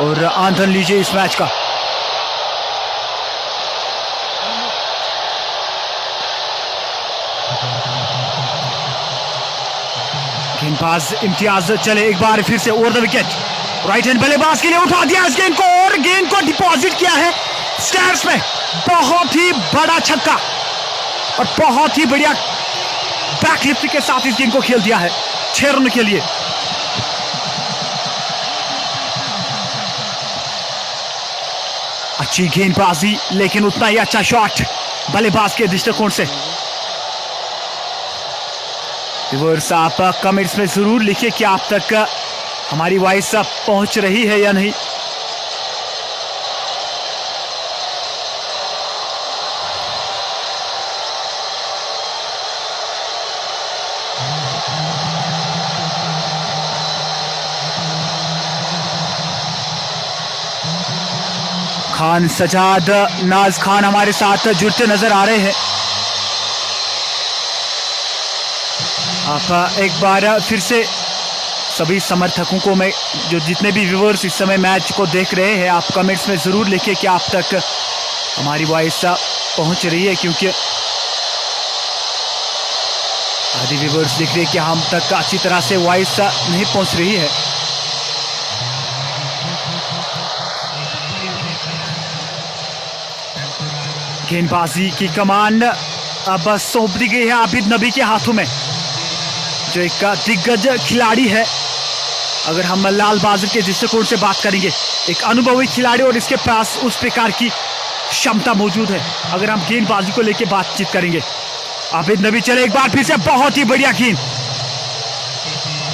और आंदोलन लीजिए इस मैच का। गेंदबाज इम्तियाज चले एक बार फिर से over the wicket, right hand बल्लेबाज के लिए उठा दिया इस गेंद को और गेंद को डिपॉजिट किया है स्टैंड्स में। बहुत ही बड़ा छक्का और बहुत ही बढ़िया बैकलिफ्ट के साथ इस गेंद को खेल दिया है 6 रन के लिए। अच्छी गेंदबाजी लेकिन उतना ही अच्छा शॉट बल्लेबाज के दृष्टिकोण से। व्यूअर्स आप कमेंट्स में जरूर लिखिए कि आप तक हमारी वॉइस पहुंच रही है या नहीं। खान सजाद नाज खान हमारे साथ जुड़ते नजर आ रहे हैं। आप एक बार फिर से सभी समर्थकों को मैं जो जितने भी व्यूअर्स इस समय मैच को देख रहे हैं, आप कमेंट्स में ज़रूर लिखिए कि आप तक हमारी वॉइस पहुंच रही है, क्योंकि आदि व्यूअर्स लिख रहे हैं कि हम तक अच्छी तरह से वॉइस नहीं पहुंच रही है। गेंदबाजी की कमान अब सौंप दी गई है आबिद नबी के हाथों में, जो एक दिग्गज खिलाड़ी है। अगर हम लाल बाजुर के दृष्टिकोण से बात करेंगे, एक अनुभवी खिलाड़ी और इसके पास उस प्रकार की क्षमता मौजूद है। अगर हम गेंदबाजी को लेकर बातचीत करेंगे, आबिद नबी चले एक बार फिर से बहुत ही बढ़िया गेंद,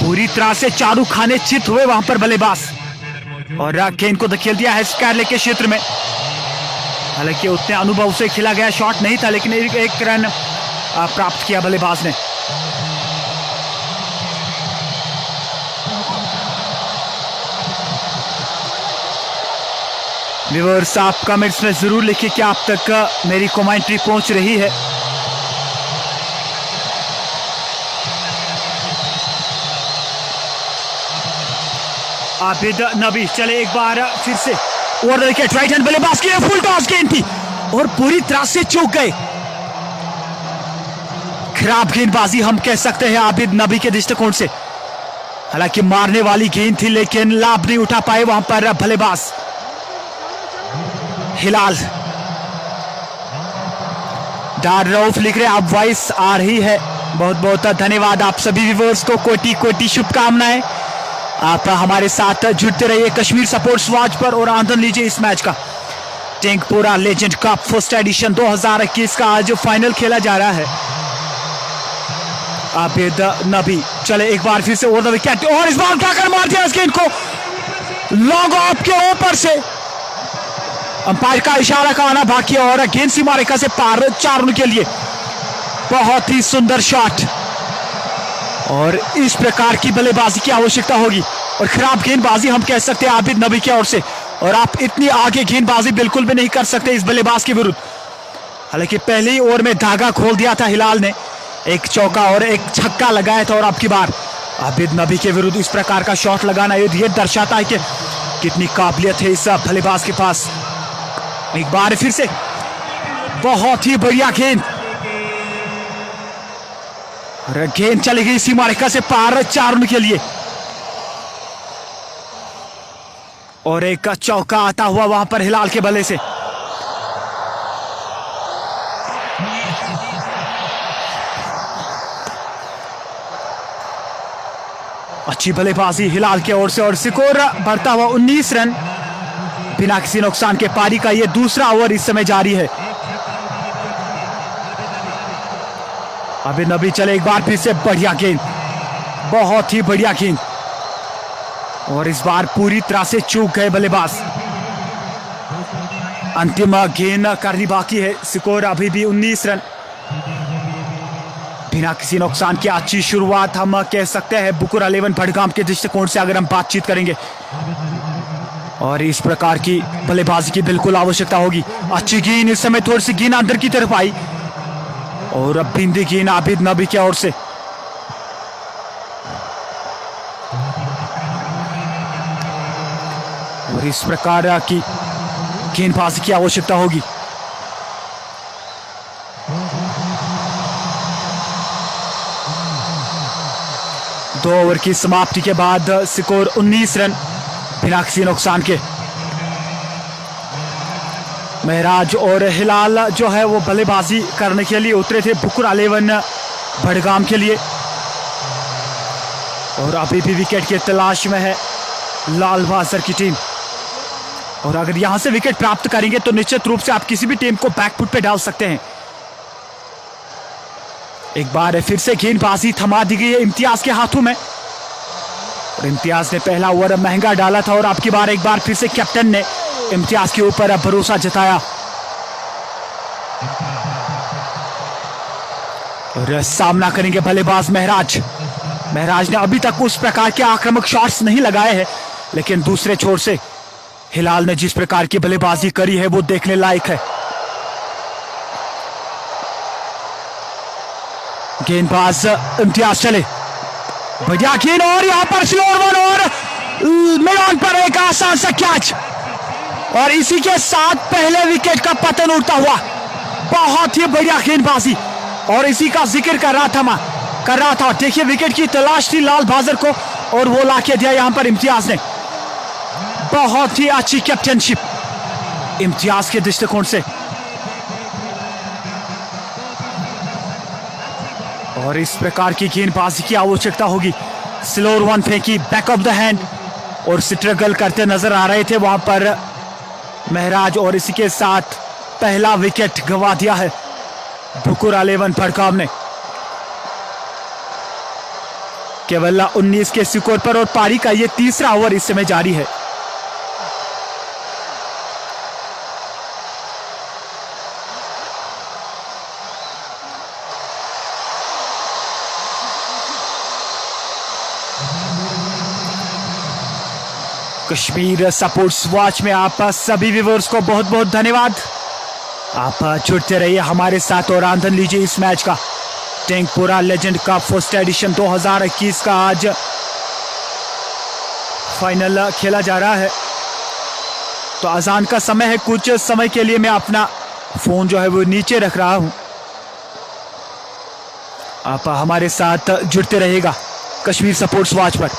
पूरी तरह से चारू खाने चित हुए वहां पर बल्लेबाज और गेंद को धकेल दिया है स्क्वायर लेग के क्षेत्र में। हालांकि उतने अनुभव से खेला गया शॉट नहीं था, लेकिन एक रन प्राप्त किया बल्लेबाज ने। व्यूअर्स आप कमेंट्स में जरूर लिखिए कि आप तक मेरी कमेंट्री पहुंच रही है। आबिद नबी चले एक बार फिर से over the wicket, right hand बल्लेबाज की फुल टॉस गेंद थी और पूरी तरह से चूक गए। खराब गेंदबाजी हम कह सकते हैं आबिद नबी के दृष्टिकोण से। हालांकि मारने वाली गेंद थी, लेकिन लाभ नहीं उठा पाए वहां पर बल्लेबाज हिलाल। डार रऊफ लिख रहे आप वॉइस आ रही है, बहुत बहुत धन्यवाद आप सभी व्यूअर्स को, कोटि कोटि शुभकामनाएं। आप हमारे साथ जुड़ते रहिए कश्मीर स्पोर्ट्स वॉच पर और आनंद लीजिए इस मैच का। टेंकपोरा लेजेंड कप फर्स्ट एडिशन 2021 का आज फाइनल खेला जा रहा है। आबिद नबी चले एक बार फिर से ओवर द विकेट और इस बार उठाकर मार दिया इस गेंद को लॉन्ग ऑफ के ऊपर से। अंपायर का इशारा का आना बाकी है और गेंद सीमा रेखा से पार 4 रन के लिए। बहुत ही सुंदर शॉट और इस प्रकार की बल्लेबाजी की आवश्यकता होगी और खराब गेंदबाजी हम कह सकते हैं आबिद नबी की ओर से, और आप इतनी आगे गेंदबाजी बिल्कुल भी नहीं कर सकते इस बल्लेबाज के विरुद्ध। हालांकि पहले ही ओवर में धागा खोल दिया था हिलाल ने, एक चौका और एक छक्का लगाया था, और अब की बार आबिद नबी के विरुद्ध इस प्रकार का शॉट लगाना ये दर्शाता है कि कितनी काबिलियत है इस बल्लेबाज के पास। एक बार फिर से बहुत ही बढ़िया गेंद और गेंद चली गई सीमा रेखा से पार 4 रन के लिए और एक चौका आता हुआ वहां पर हिलाल के बल्ले से। अच्छी बल्लेबाजी हिलाल की ओर से और स्कोर बढ़ता हुआ 19 रन बिना किसी नुकसान के। पारी का यह दूसरा ओवर इस समय जारी है। आबिद नबी चले एक बार फिर से बढ़िया गेंद, बहुत ही बढ़िया गेंद और इस बार पूरी तरह से चूक गए बल्लेबाज। अंतिम गेंद करनी बाकी है। स्कोर अभी भी 19 रन बिना किसी नुकसान की। अच्छी शुरुआत हम कह सकते हैं बुकुर 11 बड़गाम के दृष्टिकोण से अगर हम बातचीत करेंगे, और इस प्रकार की बल्लेबाजी की बिल्कुल आवश्यकता होगी। अच्छी गेंद, इस समय थोड़ी सी गेंद अंदर की तरफ आई और अब बिंदी गेंद आबिद नबी की ओर से। और इस प्रकार की गेंदबाजी की आवश्यकता होगी। दो ओवर की समाप्ति के बाद स्कोर 19 रन बिना किसी नुकसान के। महराज और हिलाल जो है वो बल्लेबाजी करने के लिए उतरे थे बुकुर 11 बड़गाम के लिए, और अभी भी विकेट की तलाश में है लाल बाजार की टीम। और अगर यहां से विकेट प्राप्त करेंगे तो निश्चित रूप से आप किसी भी टीम को बैकफुट पे डाल सकते हैं। एक बार फिर से गेंदबाजी थमा दी गई है इम्तियाज के हाथों में, और इम्तियाज ने पहला ओवर महंगा डाला था, और आपकी बार एक बार फिर से कैप्टन ने इम्तियाज के ऊपर भरोसा जताया। और सामना करेंगे बल्लेबाज महराज। महराज ने अभी तक उस प्रकार के आक्रामक शॉट्स नहीं लगाए हैं, लेकिन दूसरे छोर से हिलाल ने जिस प्रकार की बल्लेबाजी करी है वो देखने लायक है। गेंदबाज इम्तियाज चले, बढ़िया गेंद, और यहां पर स्लोअर वन, और मिड पर एक आसान सा कैच, और इसी के साथ पहले विकेट का पतन उड़ता हुआ। बहुत ही बढ़िया गेंदबाजी, और इसी का जिक्र कर रहा था। देखिए विकेट की तलाश थी लाल बाजार को, और वो लाके दिया यहां पर इम्तियाज ने। बहुत ही अच्छी कैप्टनशिप इम्तियाज के दृष्टिकोण से। और इस प्रकार की गेंदबाजी की आवश्यकता होगी। स्लोअर वन फेंकी बैक ऑफ द हैंड, और स्ट्रगल करते नजर आ रहे थे वहां पर महराज, और इसी के साथ पहला विकेट गंवा दिया है बुकुर 11 बड़गाम ने। केवल 19 के स्कोर पर, और पारी का ये तीसरा ओवर इस समय जारी है। कश्मीर स्पोर्ट्स वॉच में आप सभी व्यूअर्स को बहुत बहुत धन्यवाद। आप जुड़ते रहिए हमारे साथ और आनंद लीजिए इस मैच का। टेंगपुरा लेजेंड का फर्स्ट एडिशन 2021 का आज फाइनल खेला जा रहा है। तो अजान का समय है, कुछ समय के लिए मैं अपना फोन जो है वो नीचे रख रहा हूं। आप हमारे साथ जुड़ते रहिएगा कश्मीर स्पोर्ट्स वॉच पर।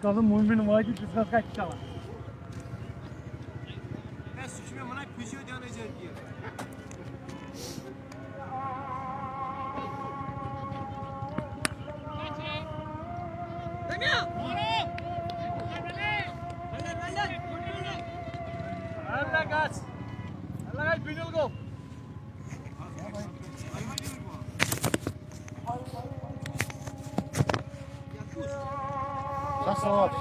Kadın mummin numara ki kıskas kaç çalar. Ben suçumu bana küçüğü dönecek diye. Savaş.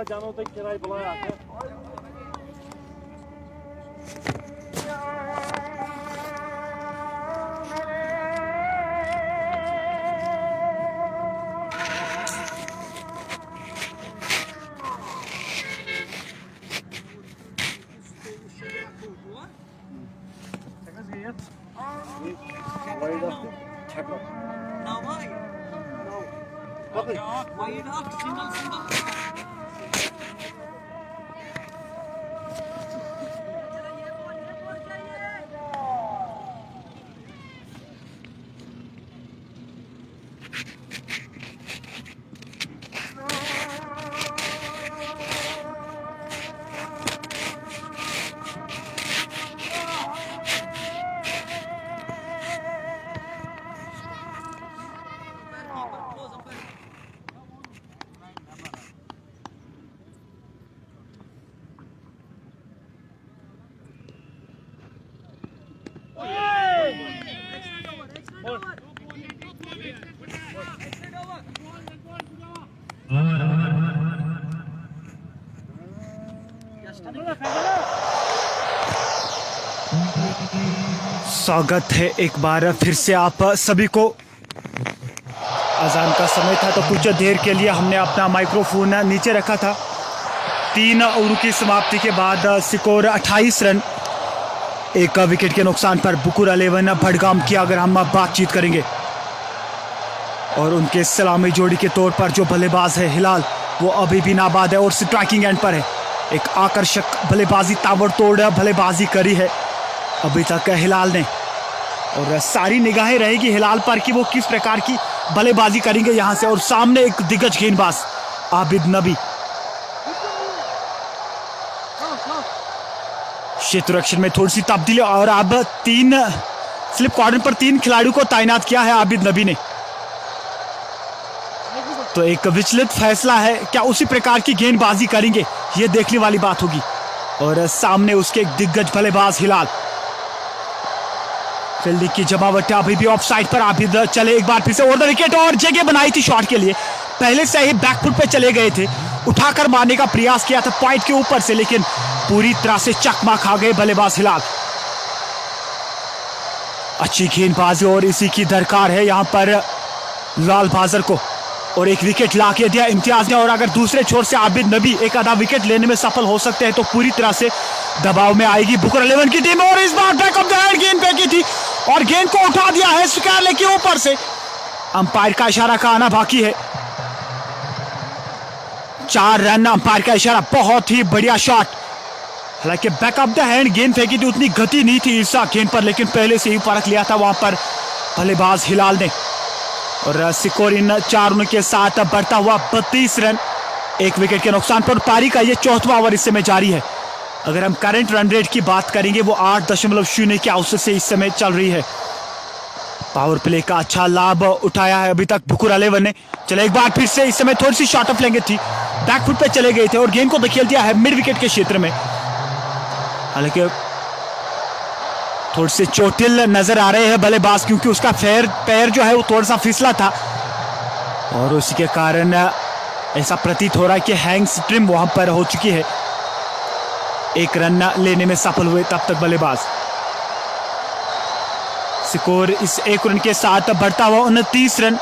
जानो तो किराए बुलाया आके स्वागत है एक बार फिर से आप सभी को। अजान का समय था तो कुछ देर के लिए हमने अपना माइक्रोफोन नीचे रखा था। 3 ओवर की समाप्ति के बाद स्कोर 28 रन, 1 विकेट के नुकसान पर बुकुर 11 भड़गाम की अगर हम बातचीत करेंगे। और उनके सलामी जोड़ी के तौर पर जो बल्लेबाज है हिलाल, वो अभी भी नाबाद है और स्ट्राइकिंग एंड पर है। एक आकर्षक बल्लेबाजी, ताबड़तोड़ बल्लेबाजी करी है अभी तक हिलाल ने, और सारी निगाहें रहेगी हिलाल पर कि वो किस प्रकार की बल्लेबाजी करेंगे यहाँ से। और सामने एक दिग्गज गेंदबाज आबिद नबी, क्षेत्ररक्षण में थोड़ी सी तब्दीली और अब 3 स्लिप कॉर्नर पर 3 खिलाड़ियों को तैनात किया है आबिद नबी ने। तो एक विचलित फैसला है, क्या उसी प्रकार की गेंदबाजी करेंगे, ये देखने वाली बात होगी। और सामने उसके एक दिग्गज बल्लेबाज हिलाल, फील्डिंग की जमावट अभी भी ऑफ साइड पर। आबिद चले एक बार फिर से ओवर द विकेट और जगह बनाई थी शॉट के लिए, पहले से ही बैकफुट पे चले गए थे, उठाकर मारने का प्रयास किया था पॉइंट के ऊपर से, लेकिन पूरी तरह से चकमा खा गए बल्लेबाज हिलाल। अच्छी गेंदबाजी और इसी की दरकार है यहाँ पर लाल बाजर को, और एक विकेट ला के दिया इम्तियाज ने। और अगर दूसरे छोर से आबिद नबी एक आधा विकेट लेने में सफल हो सकते हैं तो पूरी तरह से दबाव में आएगी बुकुर 11 की टीम। और इस बार बैक ऑफ द हैंड गेंद फेंकी थी और गेंद को उठा दिया है स्कैरले के ऊपर से। अंपायर का इशारा का आना बाकी है। 4 रन, अंपायर का इशारा, बहुत ही बढ़िया शॉट। हालांकि बैक ऑफ द हैंड गेंद फेंकी थी, उतनी गति नहीं थी इस गेंद पर, लेकिन पहले से ही परख लिया था वहां पर बल्लेबाज हिलाल ने। और स्कोर इन 4 रनों के साथ बढ़ता हुआ 32 रन, 1 विकेट के नुकसान पर। पारी का ये 4वां ओवर इस समय जारी है। अगर हम करंट रन रेट की बात करेंगे वो 8.0 के औसत से इस समय चल रही है। पावर प्ले का अच्छा लाभ उठाया है अभी तक बुकुर 11 ने। चले एक बार फिर से इस समय थोड़ी सी शॉर्ट ऑफ लेंगे थी, बैकफुट पे चले गए थे और गेंद को धकेल दिया है मिड विकेट के क्षेत्र में। हालांकि थोड़े से चोटिल नजर आ रहे हैं बल्लेबाज, क्योंकि उसका पैर जो है वो थोड़ा सा फिसला था और उसी के कारण ऐसा प्रतीत हो रहा है कि हैंग स्ट्रिम वहां पर हो चुकी है। 1 रन लेने में सफल हुए तब तक बल्लेबाज। स्कोर इस 1 रन के साथ बढ़ता हुआ 29 रन,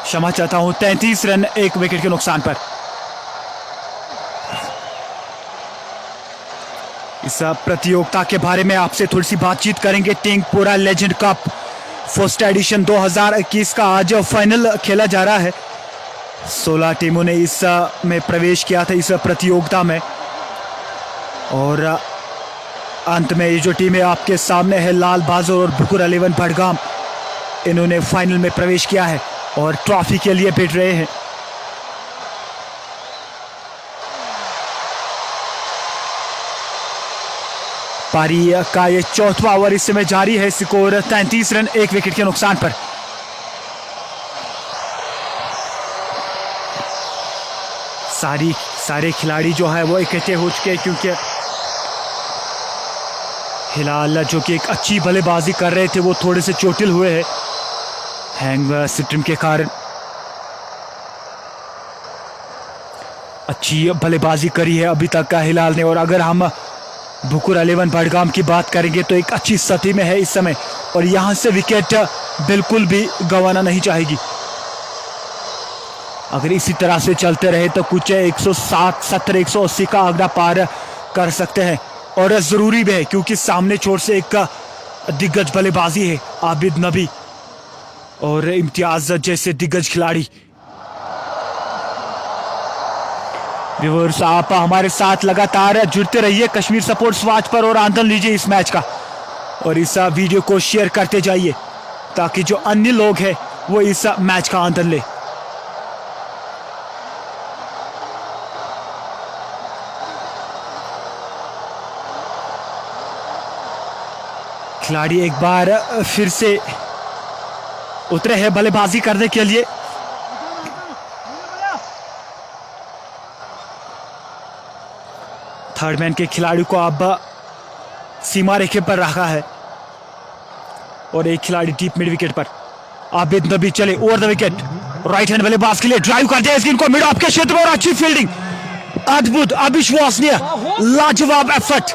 क्षमा चाहता हूं 33 रन, 1 विकेट के नुकसान पर। इस प्रतियोगिता के बारे में आपसे थोड़ी सी बातचीत करेंगे। Tengpora legend cup first edition 2021 का आज फाइनल खेला जा रहा है। 16 टीमों ने इस में प्रवेश किया था इस प्रतियोगिता में, और अंत में ये जो टीमें आपके सामने है लाल बाजोर और बुकुर 11 भड़गाम, इन्होंने फाइनल में प्रवेश किया है और ट्रॉफी के लिए भिड़ रहे हैं। पारी का ये चौथा ओवर इस समय जारी है। स्कोर 33 रन 1 विकेट के नुकसान पर। सारे खिलाड़ी जो है वो इकट्ठे हो चुके हैं, क्योंकि हिलाल जो कि एक अच्छी बल्लेबाजी कर रहे थे वो थोड़े से चोटिल हुए हैं हैंग सिस्टम के कारण। अच्छी बल्लेबाजी करी है अभी तक का हिलाल ने। और अगर हम बुकुर 11 बडगाम की बात करेंगे तो एक अच्छी स्थिति में है इस समय और यहां से विकेट बिल्कुल भी गंवाना नहीं चाहेगी। अगर इसी तरह से चलते रहे तो कुछ 160, 70, 180 का आंकड़ा पार कर सकते हैं। और जरूरी भी है क्योंकि सामने छोर से एक दिग्गज बल्लेबाजी है, आबिद नबी और इम्तियाज जैसे दिग्गज खिलाड़ी। व्यूअर्स, आप हमारे साथ लगातार जुड़ते रहिए कश्मीर स्पोर्ट्स वॉच पर और आनंद लीजिए इस मैच का, और इस वीडियो को शेयर करते जाइए ताकि जो अन्य लोग हैं वो इस मैच का आनंद ले। खिलाड़ी एक बार फिर से उतरे हैं बल्लेबाजी करने के लिए। थर्ड मैन के खिलाड़ी को अब सीमा रेखे पर रखा है और एक खिलाड़ी डीप मिड विकेट पर। आबिद नबी चले over the wicket, right hand बल्लेबाज के लिए ड्राइव करते हैं स्किन को मिड ऑफ के क्षेत्र में और अच्छी फील्डिंग, अद्भुत, अविश्वसनीय, लाजवाब एफर्ट।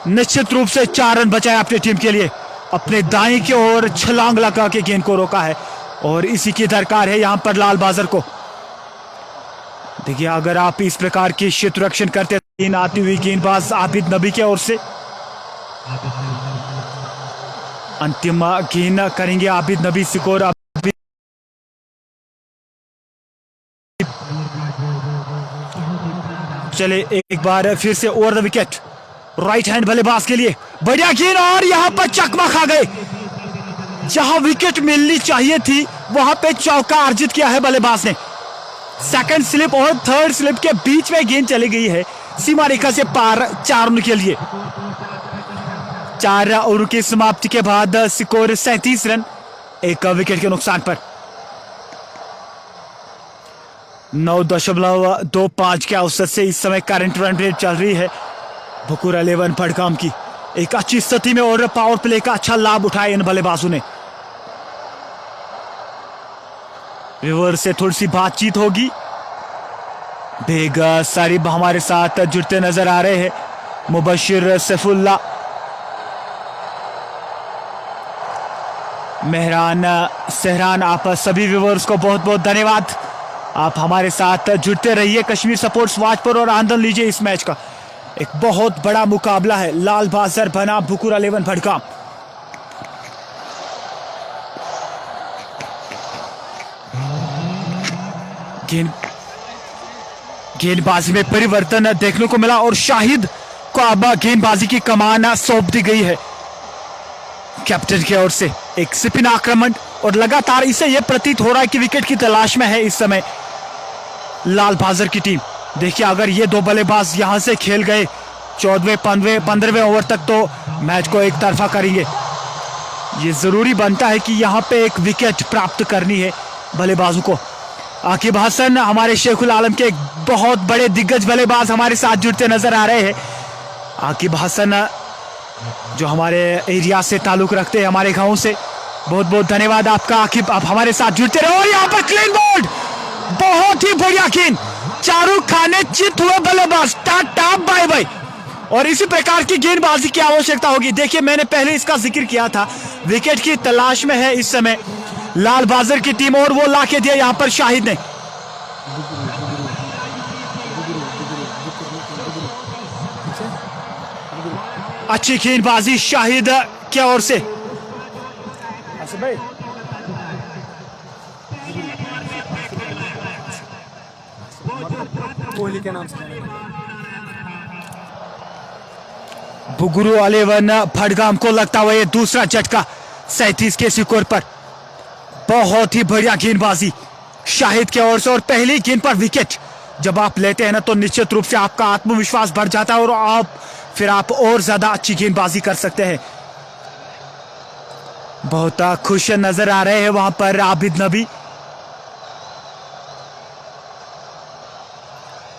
निश्चित रूप से 4 रन बचाए अपनी टीम के लिए। अपने दाएं की ओर छलांग लगा के गेंद को रोका है और इसी की दरकार है यहां पर लाल बाजर को। देखिए, अगर आप इस प्रकार की क्षेत्ररक्षण करते हैं, आती हुई गेंदबाज आबिद नबी की ओर से अंतिम गेंद करेंगे आबिद नबी। स्कोर चले एक बार फिर से over the wicket, right hand बल्लेबाज के लिए बढ़िया गेंद और यहां पर चकमा खा गए। जहां विकेट मिलनी चाहिए थी वहां पे चौका अर्जित किया है बल्लेबाज ने। सेकंड स्लिप और थर्ड स्लिप के बीच में गेंद चली गई है सीमा रेखा से पार 4 रन के लिए। 4 ओवर की समाप्ति के बाद स्कोर 37 रन 1 विकेट के नुकसान पर। 9.25 के औसत से इस समय करंट रन रेट चल रही है बुकुर 11 बडगाम की। एक अच्छी स्थिति में और पावर प्ले का अच्छा लाभ उठाया इन बल्लेबाजों ने। रिवर से थोड़ी सी बातचीत होगी। बेग सारिब हमारे साथ जुड़ते नजर आ रहे हैं, मुबशिर, सैफुल्ला, मेहरान, सहरान, आप सभी व्यूअर्स को बहुत बहुत धन्यवाद। आप हमारे साथ जुड़ते रहिए कश्मीर स्पोर्ट्स वॉच पर और आनंद लीजिए इस मैच का। एक बहुत बड़ा मुकाबला है लाल बाजार बना बुकुर 11 बडगाम। गेंदबाजी में परिवर्तन देखने को मिला और शाहिद को अब गेंदबाजी की कमान सौंप दी गई है कैप्टन की ओर से। एक स्पिन आक्रमण और लगातार इसे यह प्रतीत हो रहा है कि विकेट की तलाश में है इस समय लाल बाजार की टीम। देखिए, अगर ये 2 बल्लेबाज यहां से खेल गए 14वें, 15वें ओवर तक तो मैच को एक तरफा करेंगे। ये जरूरी बनता है कि यहां पे एक विकेट प्राप्त करनी है बल्लेबाजों को। आकिब हसन, हमारे शेखुल आलम के एक बहुत बड़े दिग्गज बल्लेबाज हमारे साथ जुड़ते नजर आ रहे हैं। आकिब हसन जो हमारे एरिया से ताल्लुक रखते हैं, हमारे गांव से, बहुत बहुत धन्यवाद आपका आकिब। आप हमारे साथ जुड़ते रहो। और यहाँ पर क्लीन बोल्ड, बहुत ही बढ़िया गेंद, चारू खाने चित हुए बल्लेबाज, टाटा बाय बाय। और इसी प्रकार की गेंदबाजी की आवश्यकता होगी। देखिए, मैंने पहले इसका जिक्र किया था, विकेट की तलाश में है इस समय लाल बाजार की टीम और वो ला के दिया यहां पर शाहिद ने। अच्छी गेंदबाजी शाहिद की ओर से। कोहली के नाम से बुकुर 11 बडगाम को लगता हुआ ये दूसरा झटका 37 के स्कोर पर। बहुत ही बढ़िया गेंदबाजी शाहिद की ओर से, और पहली गेंद पर विकेट जब आप लेते हैं ना तो निश्चित रूप से आपका आत्मविश्वास बढ़ जाता है और आप और ज्यादा अच्छी गेंदबाजी कर सकते हैं। बहुत खुश नजर आ रहे हैं वहां पर आबिद नबी,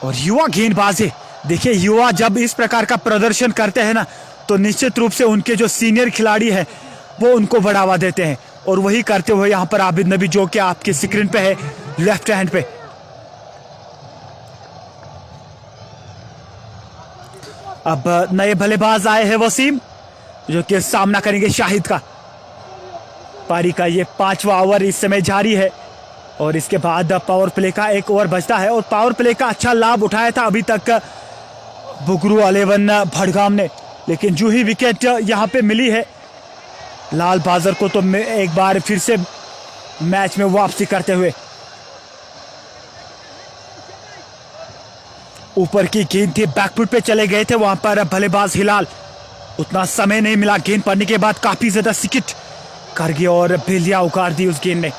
और युवा गेंदबाज है। देखिए, युवा जब इस प्रकार का प्रदर्शन करते हैं ना तो निश्चित रूप से उनके जो सीनियर खिलाड़ी हैं वो उनको बढ़ावा देते हैं, और वही करते हुए यहां पर आबिद नबी जो कि आपके स्क्रीन पे है लेफ्ट हैंड पे। अब नए बल्लेबाज आए हैं वसीम, जो कि सामना करेंगे शाहिद का। पारी का ये 5वां ओवर इस समय जारी है, और इसके बाद पावर प्ले का एक ओवर बचता है, और पावर प्ले का अच्छा लाभ उठाया था अभी तक बुगरू 11 भड़गाम ने, लेकिन जो ही विकेट यहां पे मिली है लाल बाजर को, तो एक बार फिर से मैच में वापसी करते हुए ऊपर की गेंद थी, बैकफुट पे चले गए थे वहां पर बल्लेबाज हिलाल। उतना समय नहीं मिला, गेंद पड़ने के बाद काफी ज्यादा सिकिट कर गया और बेलिया उखाड़ दी उस गेंद ने।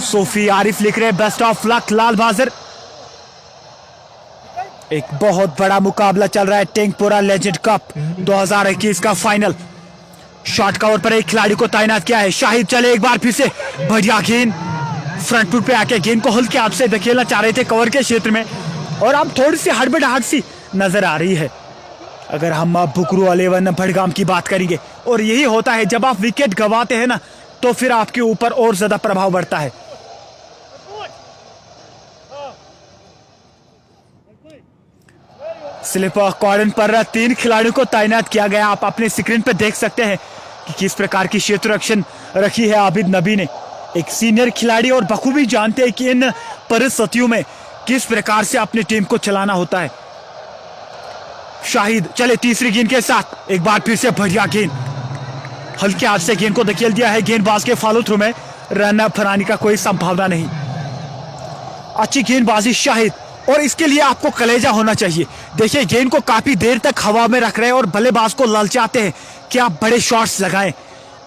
सोफी आरिफ लिख रहे बेस्ट ऑफ लक लाल बाजर। एक बहुत बड़ा मुकाबला चल रहा है टेंगपोरा लेजेंड कप 2021 का फाइनल। शॉट कवर पर एक खिलाड़ी को तैनात किया है शाहिद। चले एक बार फिर से बढ़िया गेंद, फ्रंट फुट पे आके गेंद को हल्के हाथ से धकेलना चाह रहे थे कवर के क्षेत्र में, और अब थोड़ी सी हड़बड़ाहट सी नजर आ रही है अगर हम बुगरू 11 भड़गाम की बात करेंगे। और यही होता है जब आप विकेट गंवाते हैं ना तो फिर आपके ऊपर और ज्यादा प्रभाव बढ़ता है। स्लिप कॉर्नर पर 3 खिलाड़ियों को तैनात किया गया। आप अपने स्क्रीन पर देख सकते हैं कि किस प्रकार की क्षेत्र रक्षण रखी है आबिद नबी ने। एक सीनियर खिलाड़ी और बखूबी जानते हैं कि इन परिस्थितियों में किस प्रकार से अपनी टीम को चलाना होता है। शाहिद चले तीसरी गेंद के साथ, एक बार फिर से बढ़िया गेंद, हल्के हाथ से गेंद को धकेल दिया है गेंदबाज के फॉलो थ्रू में। रन बनाने का कोई संभावना नहीं। अच्छी गेंदबाजी शाहिद, और इसके लिए आपको कलेजा होना चाहिए। देखिए, गेंद को काफी देर तक हवा में रख रहे हैं और बल्लेबाज को ललचाते हैं कि आप बड़े शॉट्स लगाएं,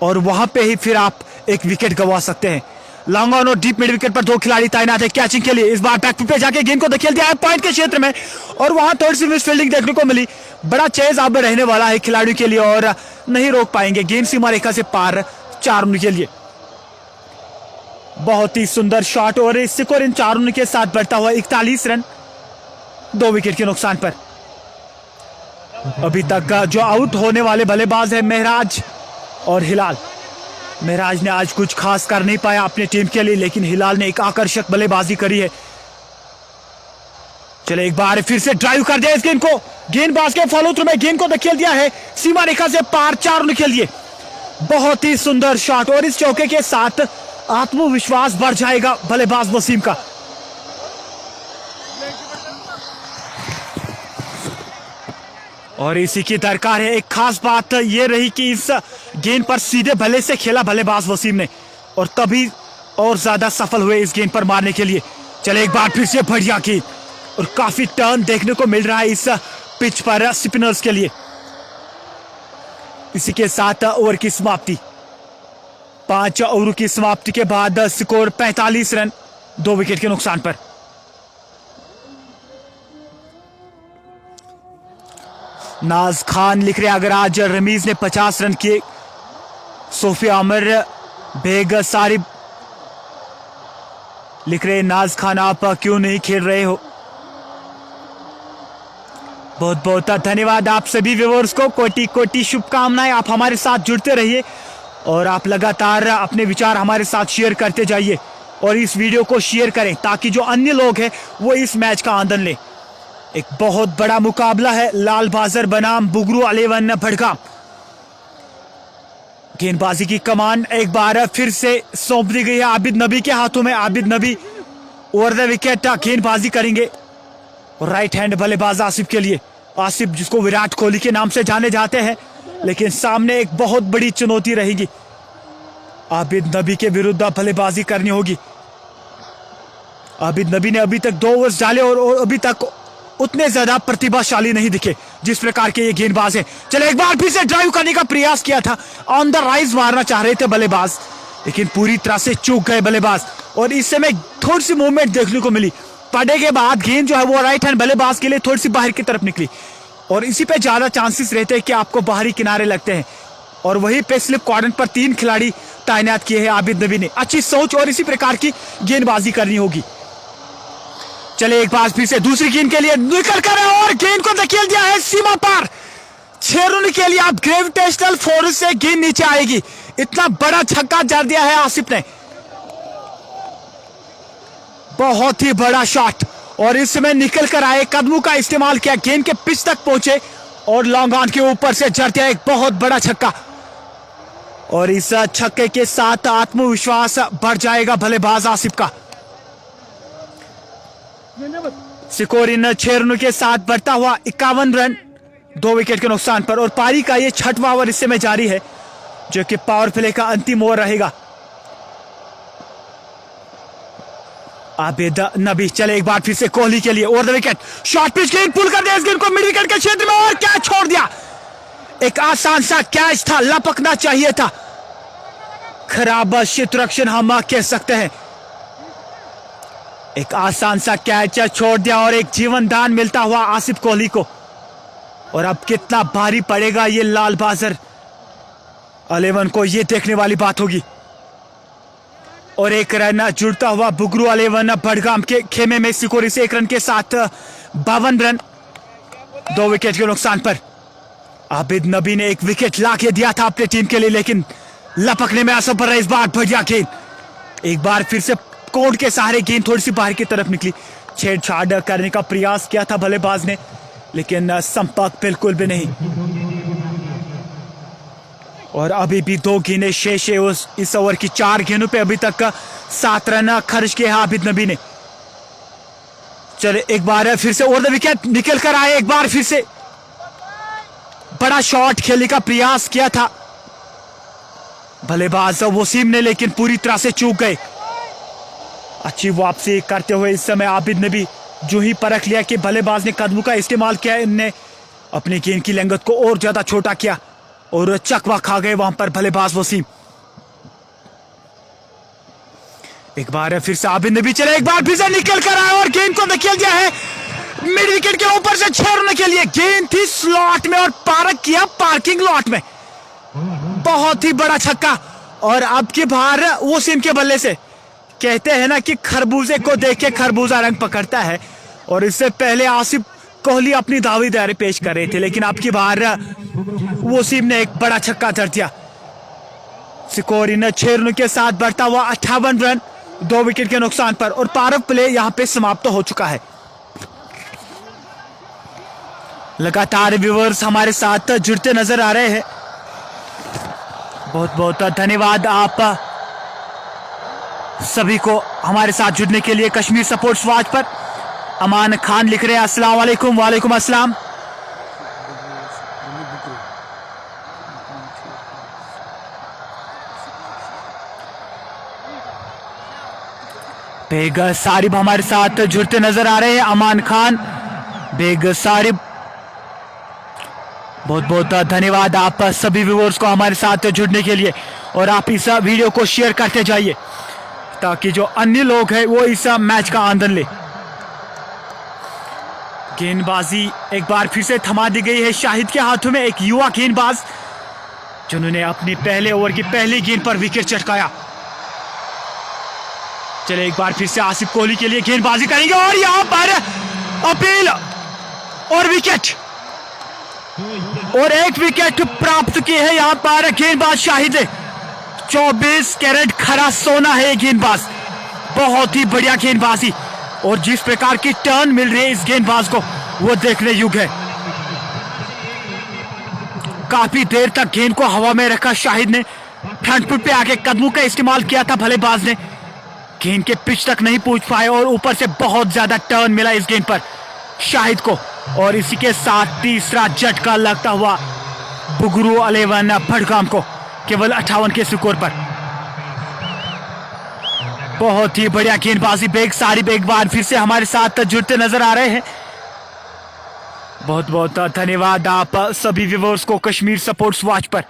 और वहां पे ही फिर आप एक विकेट गंवा सकते हैं। लॉन्ग ऑन और डीप मिड विकेट पर 2 खिलाड़ी तैनात है कैचिंग के लिए। इस बार बैक पे जाके गेंद को धकेल दिया है पॉइंट के क्षेत्र में, और वहां थर्ड सी मिस फील्डिंग देखने को मिली। बड़ा चेज अब रहने वाला है खिलाड़ियों के लिए और नहीं रोक पाएंगे। गेंद सीमा रेखा से पार 4 रन के लिए। बहुत ही सुंदर शॉट, और इस स्कोर इन 4 रन के साथ बढ़ता हुआ 41 रन 2 विकेट के नुकसान पर। अभी तक जो आउट होने वाले बल्लेबाज है महराज और हिलाल। महराज ने आज कुछ खास कर नहीं पाया अपनी टीम के लिए, लेकिन हिलाल ने एक आकर्षक बल्लेबाजी करी है। चले एक बार फिर से ड्राइव कर दिया इस गेंद को, गेंदबाज के फॉलो थ्रू में गेंद को धकेल दिया है सीमा रेखा से पार 4 रन के लिए। बहुत ही सुंदर शॉट, और इस चौके के साथ आत्मविश्वास बढ़ जाएगा बल्लेबाज वसीम का। और इसी की दरकार है। एक खास बात यह रही कि इस गेंद पर सीधे भले से खेला बल्लेबाज वसीम ने, और तभी और ज्यादा सफल हुए इस गेंद पर मारने के लिए। चले एक बार फिर से बढ़िया गेंद, और काफी टर्न देखने को मिल रहा है इस पिच पर स्पिनर्स के लिए। इसी के साथ ओवर की समाप्ति। 5 ओवर की समाप्ति के बाद स्कोर 45 रन 2 विकेट के नुकसान पर। नाज खान लिख रहे अगर आज रमीज ने 50 रन किए। सोफिया अमर बेग सारिब लिख रहे नाज खान आप क्यों नहीं खेल रहे हो। बहुत बहुत धन्यवाद आप सभी व्यूअर्स को, कोटि कोटि शुभकामनाएं। आप हमारे साथ जुड़ते रहिए और आप लगातार अपने विचार हमारे साथ शेयर करते जाइए, और इस वीडियो को शेयर करें ताकि जो अन्य लोग हैं वो इस मैच का आनंद लें। एक बहुत बड़ा मुकाबला है लाल बाजर बनाम बुगरू 11 भड़गाम। गेंदबाजी की कमान एक बार फिर से सौंप दी गई है आबिद नबी के हाथों में। आबिद नबी ओवर द विकेट गेंदबाजी करेंगे, और राइट हैंड बल्लेबाज आसिफ के लिए। आसिफ जिसको विराट कोहली के नाम से जाने जाते हैं, लेकिन सामने एक बहुत बड़ी चुनौती रहेगी। आबिद नबी के विरुद्ध बल्लेबाजी करनी होगी। आबिद नबी ने अभी तक 2 ओवर्स डाले और अभी तक उतने ज्यादा प्रतिभाशाली नहीं दिखे जिस प्रकार के ये गेंदबाज है। चले एक बार फिर से ड्राइव करने का प्रयास किया था, ऑन द राइज मारना चाह रहे थे बल्लेबाज, लेकिन पूरी तरह से चूक गए बल्लेबाज। और इस समय थोड़ी सी मूवमेंट देखने को मिली, पड़े के बाद गेंद जो है वो राइट हैंड बल्लेबाज के लिए थोड़ी सी बाहर की तरफ निकली, और इसी पे ज्यादा चांसेस रहते हैं कि आपको बाहरी किनारे लगते हैं। और वहीं पे स्लिप क्वाड्रेंट पर 3 खिलाड़ी तैनात किए हैं आबिद नबी ने। अच्छी सोच और इसी प्रकार की गेंदबाजी करनी होगी। चले एक बार फिर से दूसरी गेंद के लिए निकल कर और गेंद को धकेल दिया है सीमा पार। 6 रन के लिए आप ग्रेविटेशनल फोर्स से गेंद नीचे आएगी। इतना बड़ा छक्का जड़ दिया है आसिफ ने, बहुत ही बड़ा शॉट। और इस समय निकल कर आए, कदमों का इस्तेमाल किया, गेंद के पिच तक पहुंचे और लॉन्ग ऑन के ऊपर से जड़ दिया एक बहुत बड़ा छक्का। और इस छक्के के साथ आत्मविश्वास बढ़ जाएगा बल्लेबाज आसिफ का। स्कोर इन 6 रनों के साथ बढ़ता हुआ 51 रन 2 विकेट के नुकसान पर। और पारी का ये 6वां ओवर इस समय जारी है, जो कि पावर प्ले का अंतिम ओवर रहेगा। आबिद नबी, चले एक बार फिर से कोहली के लिए over the wicket, short pitch गेंद पुल कर दिया इस गेंद को मिड विकेट के क्षेत्र में और कैच छोड़ दिया। एक आसान सा कैच था, लपकना चाहिए था। खराब क्षेत्ररक्षण हम कह सकते हैं। एक आसान सा कैच छोड़ दिया और एक जीवन दान मिलता हुआ आसिफ कोहली को। और अब कितना भारी पड़ेगा ये लाल बाजर 11 को, ये देखने वाली बात होगी। और एक रन जुड़ता हुआ बुगरू 11 बड़गाम के खेमे में स्कोर से 1 रन के साथ 52 रन 2 विकेट के नुकसान पर। आबिद नबी ने एक विकेट ला के दिया था अपनी टीम के लिए, लेकिन लपकने में असफल रहा। इस बार बढ़िया गेंद, एक बार फिर से कोर्ट के सहारे गेंद थोड़ी सी बाहर की तरफ निकली। छेड़छाड़ करने का प्रयास किया था बल्लेबाज ने, लेकिन संपर्क बिल्कुल भी नहीं। और अभी भी 2 गेंदें शेष है इस ओवर की। 4 गेंदों पे अभी तक 7 रन खर्च किए हैं आबिद नबी ने। चले एक बार फिर से ओवर द विकेट निकल कर आए, एक बार फिर से बड़ा शॉट खेलने का प्रयास किया था बल्लेबाज वसीम ने, लेकिन पूरी तरह से चूक गए। अच्छी वापसी करते हुए इस समय आबिद नबी जो ही परख लिया कि बल्लेबाज ने कदमों का इस्तेमाल किया, इनने अपनी गेंद की लंगत को और ज्यादा छोटा किया और चकवा खा गए वहां पर बल्लेबाज वसीम। एक बार फिर से आबिद नबी, चले एक बार फिर से निकल कर आया और गेंद को धकेल दिया है मिड विकेट के ऊपर से 6 रन के लिए। गेंद थी स्लॉट में और पार्क किया पार्किंग लॉट में, बहुत ही बड़ा छक्का। और अब की बार वसीम के बल्ले से, कहते हैं ना कि खरबूजे को देख के खरबूजा रंग पकड़ता है, और इससे पहले आसिफ कोहली अपनी दावेदारी पेश कर रहे थे, लेकिन अब की बार वसीम ने एक बड़ा छक्का जड़ दिया। स्कोर इन 6 रनों के साथ बढ़ता हुआ 58 रन 2 विकेट के नुकसान पर। और पावर प्ले यहां पे समाप्त हो चुका है। लगातार व्यूअर्स हमारे साथ जुड़ते नजर आ रहे हैं, बहुत बहुत धन्यवाद आप सभी को हमारे साथ जुड़ने के लिए। कश्मीर सपोर्ट्स वॉच पर अमान खान लिख रहे हैं अस्सलाम वालेकुम। वालेकुम अस्सलाम। बेग सारिब हमारे साथ जुड़ते नजर आ रहे हैं, अमान खान, बेग सारिब, बहुत बहुत धन्यवाद आप सभी व्यूअर्स को हमारे साथ जुड़ने के लिए। और आप इस वीडियो को शेयर करते जाइए ताकि जो अन्य लोग हैं वो इस मैच का आनंद ले। गेंदबाजी एक बार फिर से थमा दी गई है शाहिद के हाथों में, एक युवा गेंदबाज जिन्होंने अपनी पहले ओवर की पहली गेंद पर विकेट चटकाया। चले एक बार फिर से आसिफ कोहली के लिए गेंदबाजी करेंगे और यहां पर अपील और विकेट, और एक विकेट प्राप्त की है यहां पर गेंदबाज शाहिद। 24 कैरेट खरा सोना है गेंदबाज, बहुत ही बढ़िया गेंदबाजी, और जिस प्रकार की टर्न मिल रही है इस गेंदबाज को वो देखने योग्य है। काफी देर तक गेंद को हवा में रखा शाहिद ने, फ्रंट फुट पे आके कदमों का इस्तेमाल किया था बल्लेबाज ने, गेंद के पिच तक नहीं पहुंच पाए और ऊपर से बहुत ज्यादा टर्न मिला इस गेंद पर शाहिद को। और इसी के साथ तीसरा झटका लगता हुआ बुगरू 11 बड़गाम को केवल 58 के स्कोर पर। बहुत ही बढ़िया गेंदबाजी, बेग सारिब एक बार फिर से हमारे साथ जुड़ते नजर आ रहे हैं। बहुत बहुत धन्यवाद आप सभी व्यूअर्स को कश्मीर स्पोर्ट्स वॉच पर।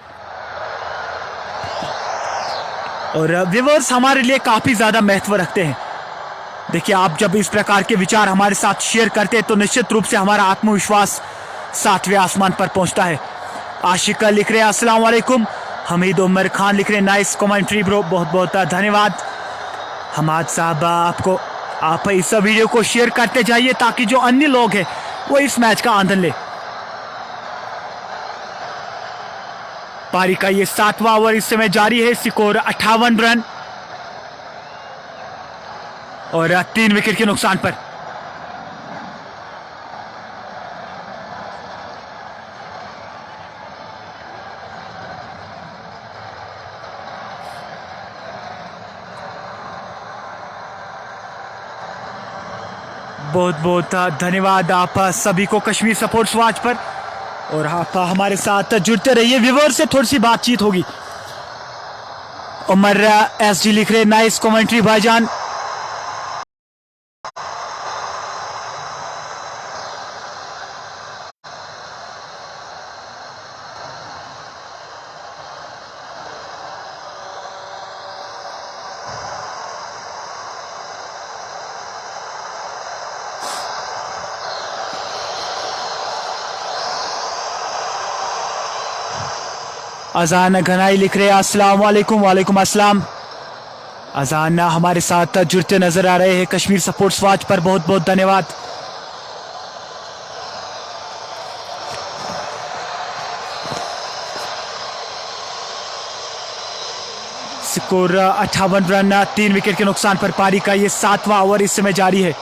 और व्यूअर्स हमारे लिए काफी ज्यादा महत्व रखते हैं। देखिए, आप जब इस प्रकार के विचार हमारे साथ शेयर करते हैं तो निश्चित रूप से हमारा आत्मविश्वास 7वें आसमान पर पहुंचता है। आशिक लिख रहे हैं अस्सलाम वालेकुम। हमीद उमर खान लिख रहे हैं नाइस कमेंट्री ब्रो, बहुत बहुत धन्यवाद। हमाद साहब आप इस वीडियो को शेयर करते जाइए ताकि जो अन्य लोग हैं वो इस मैच का आनंद ले। पारी का ये 7वां ओवर इस समय जारी है। स्कोर 58 रन और 3 विकेट के नुकसान पर। बहुत बहुत धन्यवाद आप सभी को कश्मीर स्पोर्ट्स वॉच पर। और आप हमारे साथ जुड़ते रहिए। व्यूअर से थोड़ी सी बातचीत होगी। उमर एसडी लिख रहे नाइस कमेंट्री भाईजान। अजान घनाई लिख रहे हैं अस्सलाम वालेकुम। वालेकुम अस्सलाम। अजान हमारे साथ जुड़ते नजर आ रहे हैं कश्मीर स्पोर्ट्स वॉच पर, बहुत बहुत धन्यवाद। स्कोर 58 रन 3 विकेट के नुकसान पर। पारी का ये 7वां ओवर इस समय जारी है।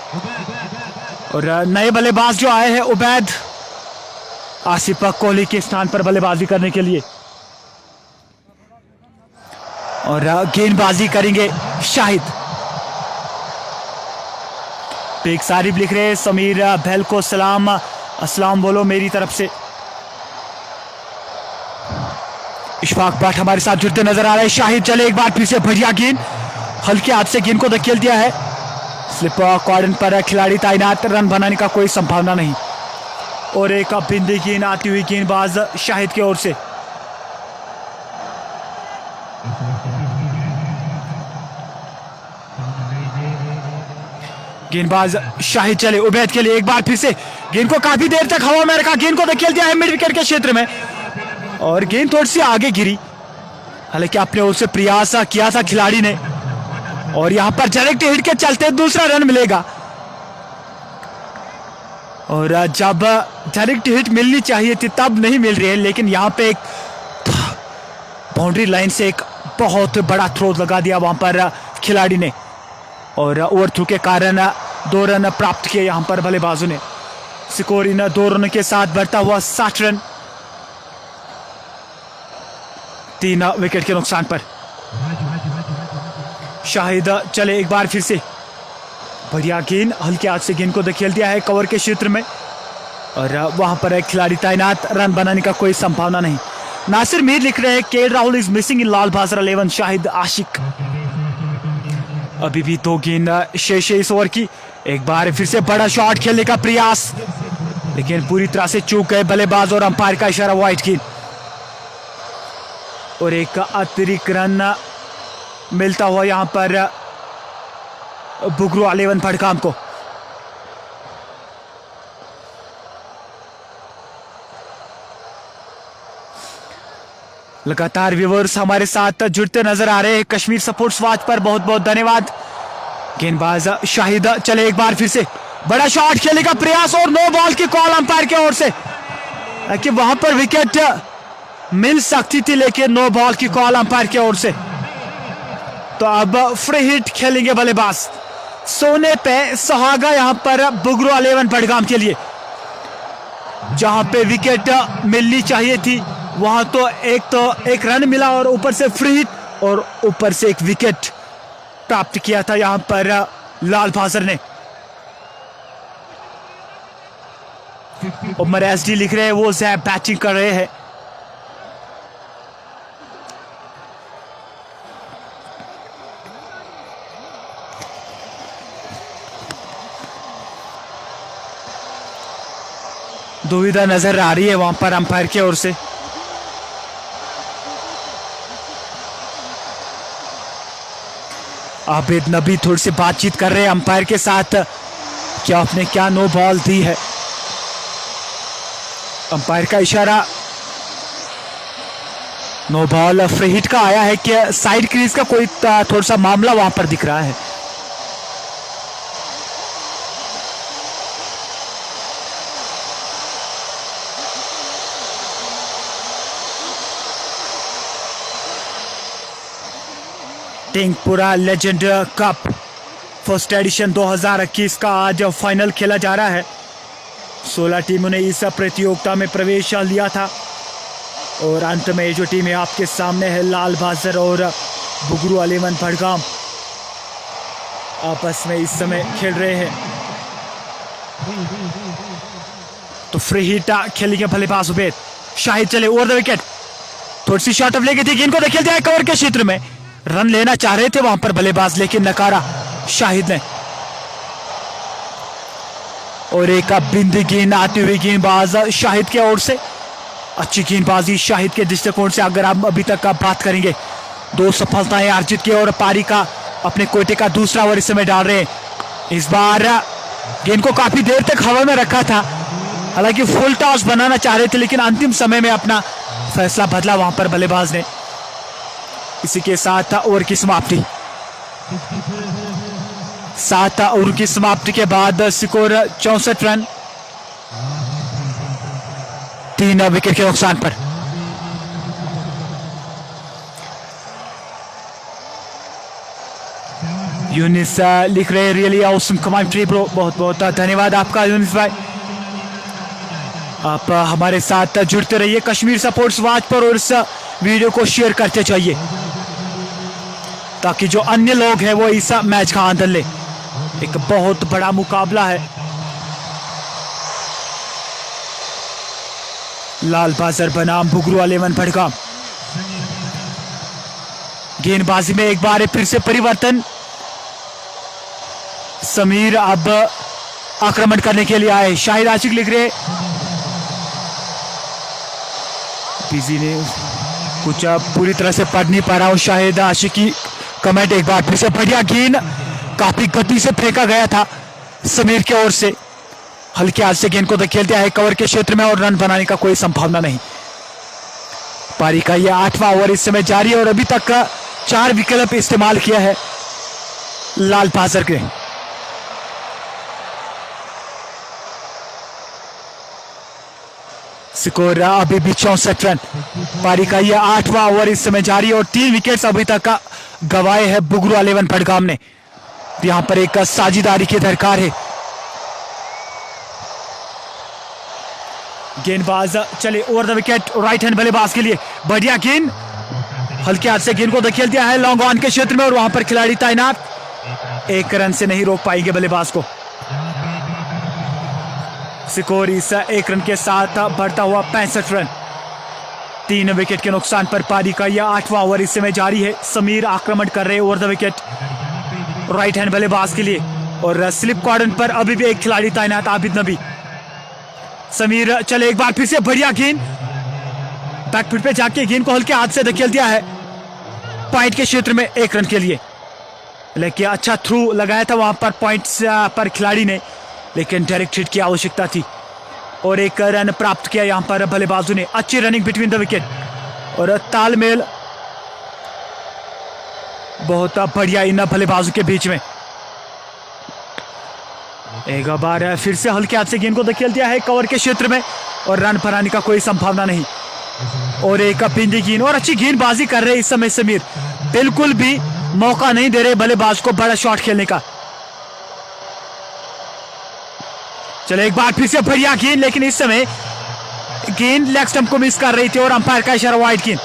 और नए बल्लेबाज जो आए हैं उबैद आसिफ कोहली के स्थान पर बल्लेबाजी करने के लिए। और गेंदबाजी करेंगे शाहिद। पेक सारिब लिख रहे हैं समीर भैल को सलाम, अस्सलाम बोलो मेरी तरफ से। इशफाक भट्ट हमारे साथ जुड़ते नजर आ रहे हैं। शाहिद चले एक बार फिर से बढ़िया गेंद, हल्के हाथ से गेंद को धकेल दिया है। स्लिप कॉर्डन पर खिलाड़ी तैनात, रन बनाने का कोई संभावना नहीं। और एक बिंदी गेंद आती हुई गेंदबाज शाहिद की ओर से। गेंदबाज शाहिद चले उबैद के लिए एक बार फिर से। गेंद को काफी देर तक हवा में रखा, गेंद को धकेल दिया है मिड विकेट के क्षेत्र में और गेंद थोड़ी सी आगे गिरी। हालांकि अपने ओर से प्रयास किया था खिलाड़ी ने और यहां पर डायरेक्ट हिट के चलते दूसरा रन मिलेगा। और जब डायरेक्ट हिट मिलनी चाहिए थी तब नहीं मिल रही है, लेकिन यहां पे एक बाउंड्री लाइन से एक बहुत बड़ा थ्रो लगा दिया वहां पर खिलाड़ी ने और ओवर थ्रू के कारण 2 रन प्राप्त किए यहां पर बल्लेबाजों ने। स्कोर इन 2 रनों के साथ बढ़ता हुआ 60 रन 3 विकेट के नुकसान पर। शाहिद चले एक बार फिर से। बढ़िया गेंद, हल्के हाथ से गेंद को धकेल दिया है कवर के क्षेत्र में और वहां पर एक खिलाड़ी तैनात, रन बनाने का कोई संभावना नहीं। नासिर मीर लिख रहे हैं KL Rahul is missing in Lal Bazar 11। Shahid आशिक। अभी भी 2 गेंद शेष है इस ओवर की। एक बार फिर से बड़ा शॉट खेलने का प्रयास, लेकिन पूरी तरह से चूक गए बल्लेबाज और अंपायर का इशारा वाइड गेंद। और एक अतिरिक्त रन मिलता हुआ यहां पर बुगरू 11 फड़काम को। लगातार व्यूअर्स हमारे साथ जुड़ते नजर आ रहे हैं कश्मीर स्पोर्ट्स वॉच पर, बहुत बहुत धन्यवाद। गेंदबाज शाहिद चले एक बार फिर से। बड़ा शॉट खेलने का प्रयास और नो बॉल की कॉल अंपायर की ओर से कि वहां पर विकेट मिल सकती थी, लेकिन नो बॉल की कॉल अंपायर की ओर से। तो अब फ्री हिट खेलेंगे बल्लेबाज। सोने पे सुहागा यहां पर बुगरू 11 बडगाम के लिए। जहां पे विकेट मिलनी चाहिए थी वहां तो एक रन मिला और ऊपर से फ्री हिट और ऊपर से एक विकेट प्राप्त किया था यहां पर लाल बाजार ने। उमर एसडी लिख रहे हैं वो जैब बैटिंग कर रहे हैं। दुविधा नजर आ रही है वहां पर अंपायर की ओर से। आबिद नबी थोड़ी सी बातचीत कर रहे हैं अंपायर के साथ, क्या आपने क्या नो बॉल दी है। अंपायर का इशारा नो बॉल फ्री हिट का आया है कि साइड क्रीज का कोई थोड़ा सा मामला वहां पर दिख रहा है। टिंगपुरा लेजेंड कप फर्स्ट एडिशन 2021 का आज फाइनल खेला जा रहा है। 16 टीमों ने इस प्रतियोगिता में प्रवेश लिया था और अंत में जो टीमें आपके सामने है लाल बाजार और बुगरू 11 भड़गाम आपस में इस समय खेल रहे हैं। तो फ्री हिट खेलेंगे बल्लेबाज उबैद शाहिद। चले ओवर द विकेट, थोड़ी सी शॉट ऑफ लेके थी, गेंद को खेल दिया कवर के क्षेत्र में, रन लेना चाह रहे थे वहां पर बल्लेबाज लेकिन नकारा शाहिद ने। और एक बिंदी गेंद आती हुई गेंदबाज शाहिद की ओर से, अच्छी गेंदबाजी शाहिद के दृष्टिकोण से अगर आप अभी तक आप बात करेंगे। 2 सफलताएं अर्जित की और पारी का अपने कोटे का दूसरा ओवर इस समय डाल रहे हैं। इस बार गेंद को काफी देर तक हवा में रखा था, हालांकि फुल टॉस बनाना चाह रहे थे लेकिन अंतिम समय में अपना फैसला बदला वहां पर बल्लेबाज ने। इसी के साथ ओवर की समाप्ति, 7 ओवर की समाप्ति के बाद स्कोर 64 रन 3 विकेट के नुकसान पर। यूनिस लिख रहे रियली ऑसम कमेंट्री ब्रो, बहुत बहुत धन्यवाद आपका यूनिस भाई। आप हमारे साथ जुड़ते रहिए कश्मीर स्पोर्ट्स वॉच पर और इस वीडियो को शेयर करते जाइए ताकि जो अन्य लोग हैं वो इस मैच का आनंद ले। एक बहुत बड़ा मुकाबला है, लाल बाजार बनाम बुगरू 11 भड़गाम। गेंदबाजी में एक बार फिर से परिवर्तन, समीर अब आक्रमण करने के लिए आए। शाहिद आशिक लिख रहे पीजी ने कुछ पूरी तरह से पढ़ नहीं पा रहा हूं शाहिद आशिक की कमेंट। एक बार फिर से बढ़िया गेंद काफी गति से फेंका गया था समीर की ओर से, हल्के हाथ से गेंद को धकेल दिया है कवर के क्षेत्र में और रन बनाने का कोई संभावना नहीं। पारी का यह 8वां ओवर इस समय जारी है और अभी तक 4 विकल्प इस्तेमाल किया है लाल बाजार के। स्कोर अभी भी 64 रन। पारी का यह 8वां ओवर इस समय जारी है और 3 विकेट्स अभी तक गवाए हैं बुगरू 11 भड़गाम ने। यहां पर एक साझेदारी की दरकार है। गेंदबाज चले over the wicket right hand बल्लेबाज के लिए, बढ़िया गेंद हल्के हाथ से गेंद को धकेल दिया है लॉन्ग ऑन के क्षेत्र में और वहां पर खिलाड़ी तैनात, 1 रन से नहीं रोक पाएंगे बल्लेबाज को। स्कोर इस 1 रन के साथ बढ़ता हुआ 65 रन 3 विकेट के नुकसान पर। पारी का यह 8वां ओवर इस समय जारी है। समीर आक्रमण कर रहे over the wicket right hand बल्लेबाज के लिए और स्लिप कॉर्डन पर अभी भी एक खिलाड़ी तैनात आबिद नबी। समीर चले एक बार फिर से बढ़िया गेंद बैकफुट पे जाके गेंद को हल्के हाथ से धकेल दिया है पॉइंट के क्षेत्र में 1 रन के लिए, लेकिन अच्छा थ्रू लगाया था वहां पर पॉइंट्स पर खिलाड़ी ने, लेकिन डायरेक्ट हिट की आवश्यकता थी और 1 रन प्राप्त किया यहां पर बल्लेबाजों ने। अच्छी रनिंग बिटवीन द विकेट और तालमेल बहुत बढ़िया इन बल्लेबाजों के बीच में। एक बार फिर से हल्के हाथ से गेंद को धकेल दिया है कवर के क्षेत्र में और रन बनाने का कोई संभावना नहीं। और एक पिंडी गेंद और अच्छी गेंदबाजी कर रहे इस समय समीर, बिल्कुल भी मौका नहीं दे रहे बल्लेबाज को बड़ा शॉट खेलने का। चलो एक बार फिर से बढ़िया गेंद, लेकिन इस समय गेंद लेग स्टंप को मिस कर रही थी और अंपायर का इशारा वाइड गेंद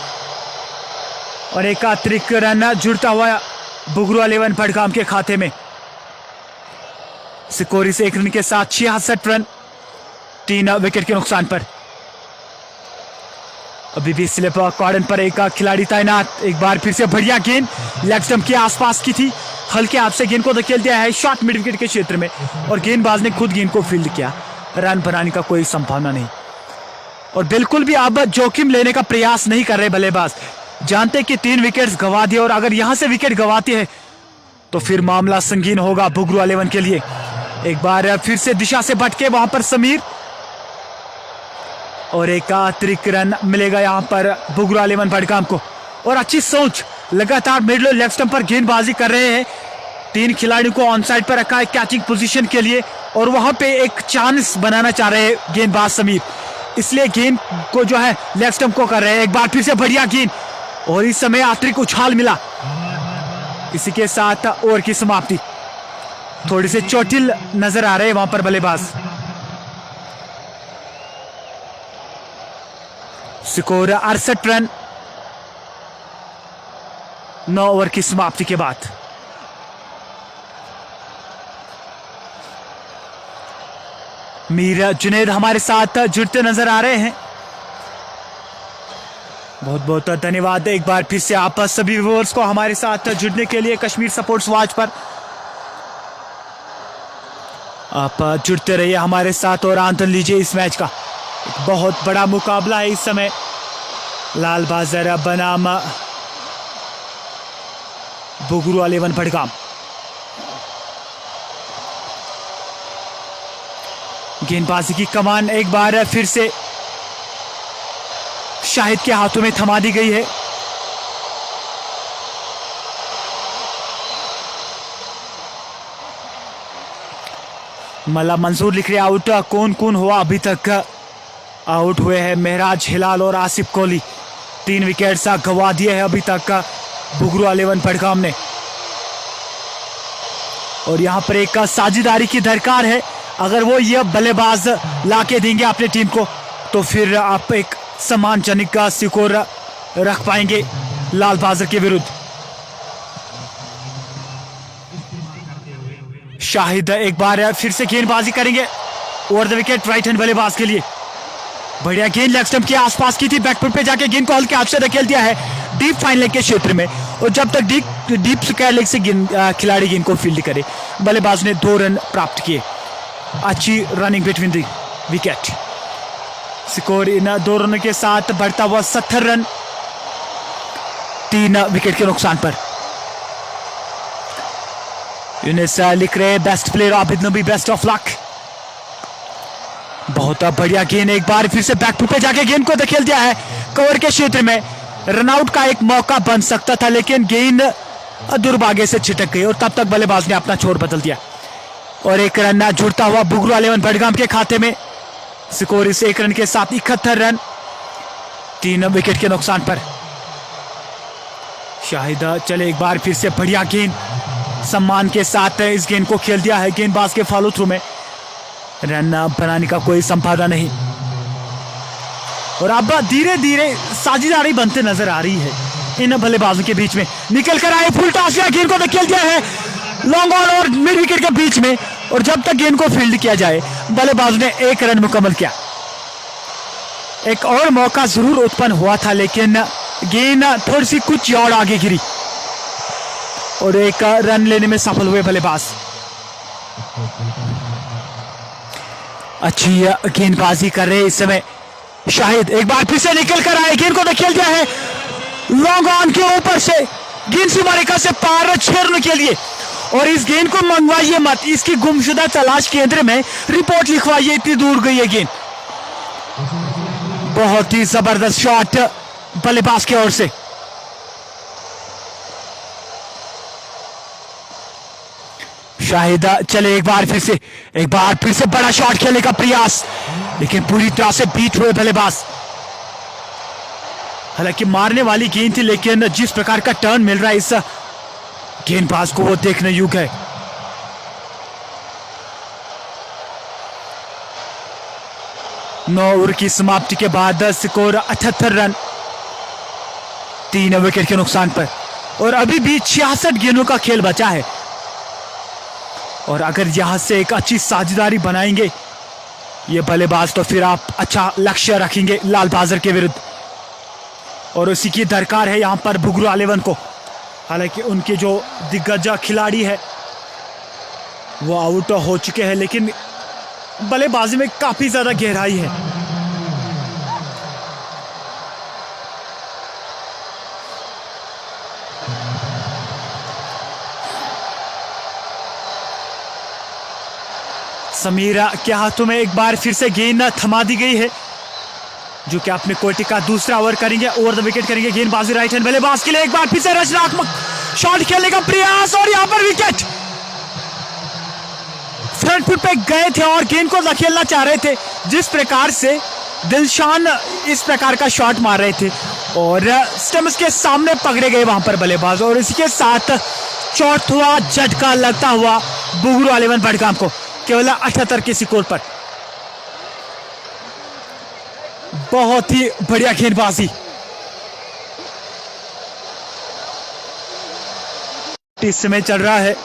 और एक अतिरिक्त रन जुड़ता हुआ बुगरू 11 भड़गाम के खाते में। स्कोर इस 1 रन के साथ 66 रन 3 विकेट के नुकसान पर। अभी भी स्लिप कॉर्डन पर एक खिलाड़ी तैनात। एक बार फिर से बढ़िया गेंद लेग स्टंप के आसपास की थी, हल्के हाथ से गेंद को धकेल दिया है शॉर्ट मिड विकेट के क्षेत्र में और गेंदबाज ने खुद गेंद को फील्ड किया रन बनाने का कोई संभावना नहीं, और बिल्कुल भी अब जोखिम लेने का प्रयास नहीं कर रहे बल्लेबाज। जानते कि 3 विकेट्स गंवा दिए और अगर यहां से विकेट गंवाते हैं तो फिर मामला संगीन होगा बुगरू 11 के लिए। एक बार फिर से दिशा से भटके वहां पर समीर, और एक अतिरिक्त रन मिलेगा यहां पर बुगरू 11 बडगाम को। और अच्छी सोच, लगातार मिडल और लेफ्ट स्टंप पर गेंदबाजी कर रहे हैं। 3 खिलाड़ियों को ऑन साइड पर रखा है कैचिंग पोजीशन के लिए, और वहां पे एक चांस बनाना चाह रहे हैं गेंदबाज समीर, इसलिए गेंद को जो है लेफ्ट स्टंप को कर रहे हैं। एक बार फिर से बढ़िया गेंद, और इस समय अतिरिक्त उछाल मिला। इसी के साथ ओवर की समाप्ति। थोड़ी से चोटिल नजर आ रहे हैं वहां पर बल्लेबाज। स्कोर 68 रन 9 ओवर की समाप्ति के बाद। मीर जुनेद हमारे साथ जुड़ते नजर आ रहे हैं। बहुत बहुत धन्यवाद एक बार फिर से आप सभी व्यूअर्स को हमारे साथ जुड़ने के लिए कश्मीर स्पोर्ट्स वॉच पर। आप जुड़ते रहिए हमारे साथ और आनंद लीजिए इस मैच का। एक बहुत बड़ा मुकाबला है इस समय लाल बाजार बनाम बुगरू 11 बडगाम। गेंदबाजी की कमान एक बार फिर से शाहिद के हाथों में थमा दी गई है। मल्ला मंसूर लिख रहे आउट। कौन कौन हुआ अभी तक? आउट हुए हैं महराज हिलाल और आसिफ कोहली। 3 विकेट गंवा दिए हैं अभी तक बुगरू 11 बडगाम ने, और यहां पर एक साझेदारी की दरकार है। अगर वो ये बल्लेबाज लाके देंगे अपनी टीम को तो फिर आप एक सम्मानजनक का स्कोर रख पाएंगे लाल बाजार के विरुद्ध। शाहिद एक बार फिर से गेंदबाजी करेंगे over the wicket right hand बल्लेबाज के लिए। बढ़िया गेंद लेग स्टंप के आसपास की थी, बैकफुट पे जाके गेंद को हल्के हाथ से धकेल दिया है डीप फाइन लेग के क्षेत्र में, और जब तक डीप स्क्वायर लेग से खिलाड़ी गेंद को फील्ड करे बल्लेबाज ने 2 रन प्राप्त किए। अच्छी running between the wicket. Score in 2 रनों के साथ बढ़ता हुआ 70 रन 3 विकेट के नुकसान पर। यूनिस लिख रहे best player Abid Nabi, best of luck. बहुत बढ़िया गेंद, एक बार फिर से बैक पे जाके गेंद को धकेल दिया है कवर के क्षेत्र में। रनआउट का एक मौका बन सकता था लेकिन गेंद दुर्भाग्य से छिटक गई, और तब तक बल्लेबाज ने अपना छोर बदल दिया, और 1 रन जुड़ता हुआ बुगरू 11 बडगाम के खाते में। स्कोर इस 1 रन के साथ 71 रन 3 विकेट के नुकसान पर। शाहिद चले एक बार फिर से बढ़िया गेंद, सम्मान के साथ इस गेंद को खेल दिया है गेंदबाज के फॉलो थ्रू में। रन बनाने का कोई संभावना नहीं, और अब धीरे धीरे साझेदारी बनते नजर आ रही है इन बल्लेबाजों के बीच में। निकल कर आए फुल टॉस, गेंद को खेल दिया है लॉन्ग ऑन और मिड विकेट के बीच में, और जब तक गेंद को फील्ड किया जाए बल्लेबाज ने 1 रन मुकम्मल किया। एक और मौका जरूर उत्पन्न हुआ था लेकिन गेंद थोड़ी सी कुछ और आगे गिरी, और 1 रन लेने में सफल हुए बल्लेबाज। अच्छी गेंदबाजी कर रहे इस समय शाहिद। एक बार फिर से निकल कर आए, गेंद को खेल दिया है लॉन्ग ऑन के ऊपर से, गेंद सीमा रेखा से पार 6 रन के लिए, और इस गेंद को मंगवाइए मत, इसकी गुमशुदा तलाश केंद्र में रिपोर्ट लिखवाइए, इतनी दूर गई है गेंद। बहुत ही जबरदस्त शॉट बल्लेबाज की ओर से। शाहिद चले एक बार फिर से बड़ा शॉट खेलने का प्रयास, लेकिन पूरी तरह से बीट हुए बल्लेबाज। हालांकि मारने वाली गेंद थी लेकिन जिस प्रकार का टर्न मिल रहा है इस गेंदबाज को वो देखने योग्य है। नौ ओवर की समाप्ति के बाद स्कोर 78 रन 3 विकेट के नुकसान पर, और अभी भी 66 गेंदों का खेल बचा है, और अगर यहां से एक अच्छी साझेदारी बनाएंगे ये बल्लेबाज तो फिर आप अच्छा लक्ष्य रखेंगे लाल बाजार के विरुद्ध, और उसी की दरकार है यहां पर बुगरू 11 को। हालांकि उनके जो दिग्गज खिलाड़ी है वो आउट हो चुके हैं, लेकिन बल्लेबाजी में काफी ज्यादा गहराई है। समीरा के हाथों में एक बार फिर से गेंद थमा दी गई है, जो कि अपने कोर्ट का दूसरा ओवर करेंगे, ओवर द विकेट करेंगे। गेंदबाजी राइट हैंड बल्लेबाज के लिए एक बार फिर से रचनात्मक शॉट खेलने का प्रयास और यहां पर विकेट। फ्रंट फुट पे गए थे और गेंद को धकेलना चाह रहे थे। जिस प्रकार से दिलशान इस प्रकार का शॉट मार रहे थे और स्टम्प्स के सामने पकड़े गए वहां पर बल्लेबाज, और इसी के साथ चौथा झटका लगता हुआ बुगरू 11 बडगाम को केवल 78 के स्कोर पर। बहुत ही बढ़िया गेंदबाजी। इस समय चल रहा है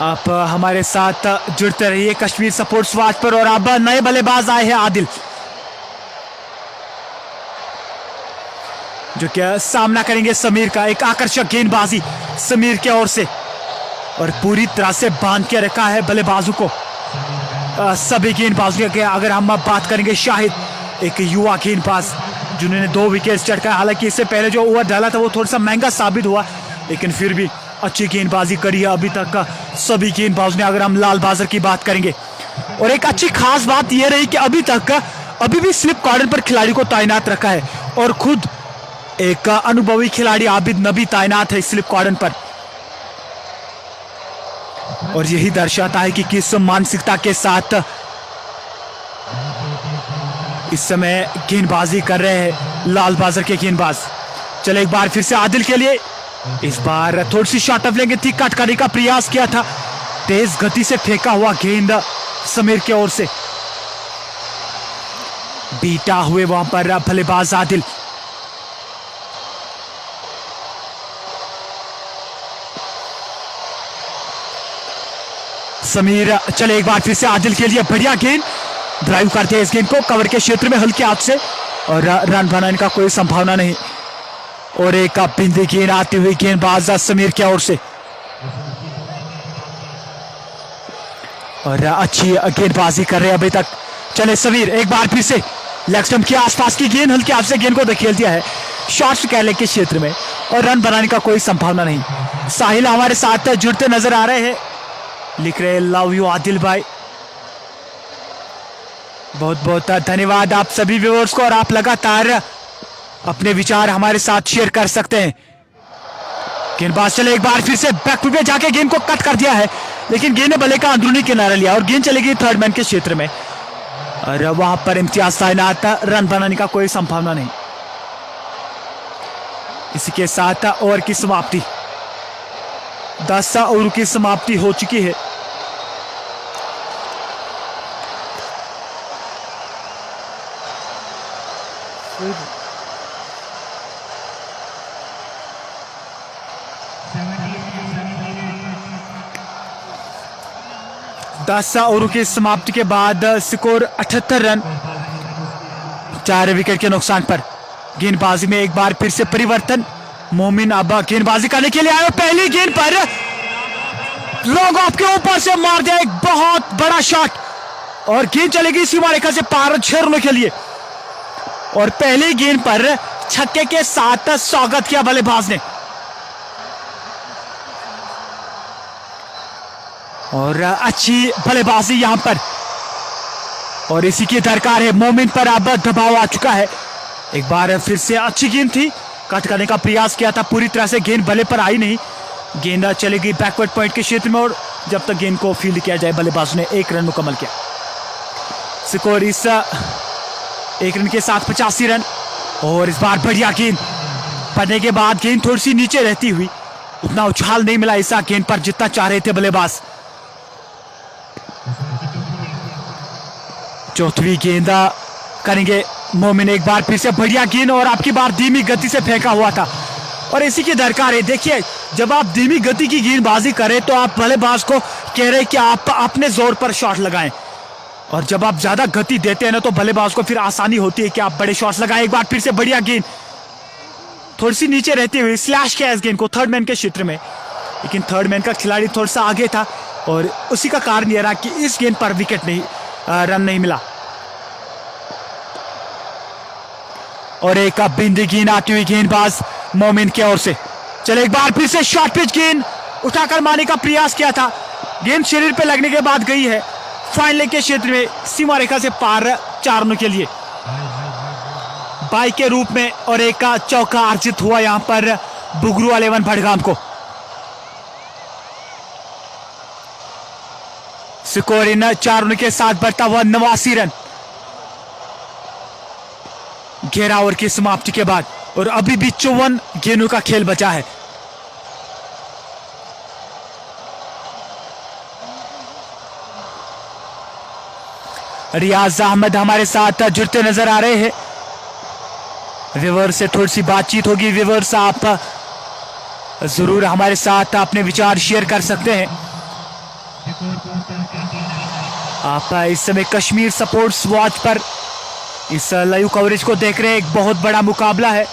आप हमारे साथ जुड़ते रहिए कश्मीर स्पोर्ट्स वाच पर। और अब नए बल्लेबाज आए हैं आदिल, जो कि सामना करेंगे समीर का। एक आकर्षक गेंदबाजी समीर की ओर से, और पूरी तरह से बांध के रखा है बल्लेबाजों को। सभी गेंदबाजों की अगर हम बात करेंगे, शाहिद एक युवा गेंदबाज जिन्होंने 2 विकेट चटकाए। हालांकि इससे पहले जो ओवर डाला था वो थोड़ा सा महंगा साबित हुआ, लेकिन फिर भी अच्छी गेंदबाजी करी है अभी तक का सभी गेंदबाजों ने, अगर हम लाल बाजर की बात करेंगे। और एक अच्छी खास बात यह रही कि अभी भी स्लिप कॉर्डर पर खिलाड़ी को तैनात रखा है, और खुद एक अनुभवी खिलाड़ी आबिद नबी तैनात है स्लिप कॉर्डर पर। और यही दर्शाता है कि किस मानसिकता के साथ इस समय गेंदबाजी कर रहे हैं लाल बाजर के गेंदबाज। चले एक बार फिर से आदिल के लिए, इस बार थोड़ी सी शॉर्ट ऑफ लेंगे थी, कट करने का प्रयास किया था। तेज गति से फेंका हुआ गेंद समीर की ओर से, बीटा हुए वहां पर बल्लेबाज आदिल। समीर चले एक बार फिर से आदिल के लिए, बढ़िया गेंद, ड्राइव करते हैं इस गेंद को कवर के क्षेत्र में हल्के हाथ से, और रन बनाने का कोई संभावना नहीं। और एक बिंदी गेंद आती हुई गेंदबाज समीर की ओर से, और अच्छी गेंदबाजी कर रहे हैं अभी तक। चले समीर एक बार फिर से लेग स्टंप के आसपास की गेंद, हल्के हाथ से गेंद को धकेल दिया है शॉर्ट कैले के क्षेत्र में, और रन बनाने का कोई संभावना नहीं। साहिल हमारे साथ जुड़ते नजर आ रहे हैं, लिख रहे लव यू आदिल भाई, बहुत बहुत धन्यवाद आप सभी व्यूअर्स को। और आप लगातार अपने विचार हमारे साथ शेयर कर सकते हैं। गेंदबाज चले एक बार फिर से बैक फुट पे जाके गेंद को कट कर दिया है, लेकिन गेंद ने बल्ले का अंदरूनी किनारा लिया और गेंद चलेगी थर्ड मैन के क्षेत्र में, और वहां पर इम्तियाज तैनात, रन बनाने का कोई संभावना नहीं। इसी के साथ ओवर की समाप्ति, 10 ओवर की समाप्ति हो चुकी है। दस ओवर की समाप्ति के बाद स्कोर 78 रन, 4 विकेट के नुकसान पर। गेंदबाजी में एक बार फिर से परिवर्तन, मोमिन अब गेंदबाजी करने के लिए आए, पहली गेंद पर लॉन्ग ऑफ के ऊपर से मार दिया एक बहुत बड़ा शॉट, और गेंद चलेगी सीमा रेखा से पार 6 रनों के लिए। और पहली गेंद पर छक्के के साथ स्वागत किया बल्लेबाज ने, और अच्छी बल्लेबाजी यहां पर, और इसी की दरकार है। मोमिन पर अब दबाव आ चुका है, एक बार फिर से अच्छी गेंद थी, कट करने का प्रयास किया था, पूरी तरह से गेंद बल्ले पर आई नहीं, गेंद चलेगी बैकवर्ड पॉइंट के क्षेत्र में, और जब तक गेंद को फील्ड किया जाए बल्लेबाज ने 1 रन मुकम्मल किया। स्कोर इस 1 रन के साथ 85 रन। और इस बार बढ़िया गेंद पड़ने के बाद गेंद थोड़ी सी नीचे रहती हुई, उतना उछाल नहीं मिला इस गेंद पर जितना चाह रहे थे बल्लेबाज। चौथी गेंद करेंगे मोमिन, एक बार फिर से बढ़िया गेंद, और आपकी बार धीमी गति से फेंका हुआ था, और इसी की दरकार है। देखिए जब आप धीमी गति की गेंदबाजी करें तो आप बल्लेबाज को कह रहे कि आप अपने जोर पर शॉट लगाएं, और जब आप ज्यादा गति देते हैं ना तो बल्लेबाज को फिर आसानी होती है कि आप बड़े शॉट्स लगाएं। एक बार फिर से बढ़िया गेंद थोड़ी सी नीचे रहती हुई स्लैश किया इस गेंद को थर्ड मैन के क्षेत्र में, लेकिन थर्ड मैन का खिलाड़ी थोड़ा सा आगे था और उसी का कारण यह रहा कि इस गेंद पर विकेट नहीं रन नहीं मिला। और एक बिंदी गेंद आती हुई गेंदबाज मोमिन की ओर से। चले एक बार फिर से शॉर्ट पिच गेंद उठाकर मारने का प्रयास किया था, गेंद शरीर पे लगने के बाद गई है फाइनल के क्षेत्र में सीमा रेखा से पार 4 रनों के लिए बाई के रूप में। और एक का चौका अर्जित हुआ यहां पर बुगरू 11 भड़गाम को। स्कोर इन 4 रनों के साथ बढ़ता हुआ 89 रन 11 ओवर की समाप्ति के बाद। और अभी भी 54 गेंदों का खेल बचा है। रियाज अहमद हमारे साथ जुड़ते नजर आ रहे हैं। व्यूअर्स से थोड़ी सी बातचीत होगी। व्यूअर्स आप जरूर हमारे साथ अपने विचार शेयर कर सकते हैं। आप इस समय कश्मीर स्पोर्ट्स वॉच पर इस लाइव कवरेज को देख रहे हैं। एक बहुत बड़ा मुकाबला है।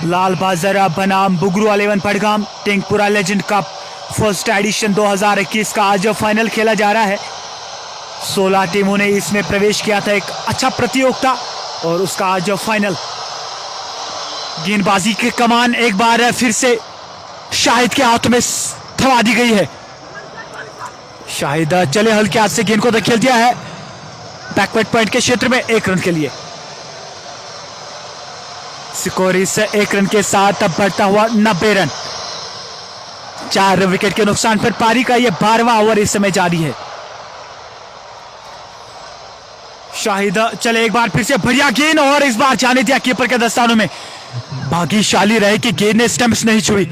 लाल बाजार बनाम Bugru 11 भड़गाम टेंगपुरा legend cup first edition 2021 का आज फाइनल खेला जा रहा है। 16 टीमों ने इसमें प्रवेश किया था। एक अच्छा प्रतियोगिता और उसका आज फाइनल। गेंदबाजी की कमान एक बार फिर से शाहिद के हाथ में थमा दी गई है। शाहिद चले हल्के हाथ से गेंद को धकेल दिया है बैकवर्ड पॉइंट के क्षेत्र में 1 रन के लिए। स्कोर इस 1 रन के साथ अब बढ़ता हुआ 90 रन। 4 विकेट के नुकसान पर पारी का यह 12वां ओवर इस समय जारी है। शाहिद चले एक बार फिर से बढ़िया गेंद और इस बार जाने दिया कीपर के दस्तानों में। भाग्यशाली रहे कि गेंद ने स्टंप्स नहीं छुई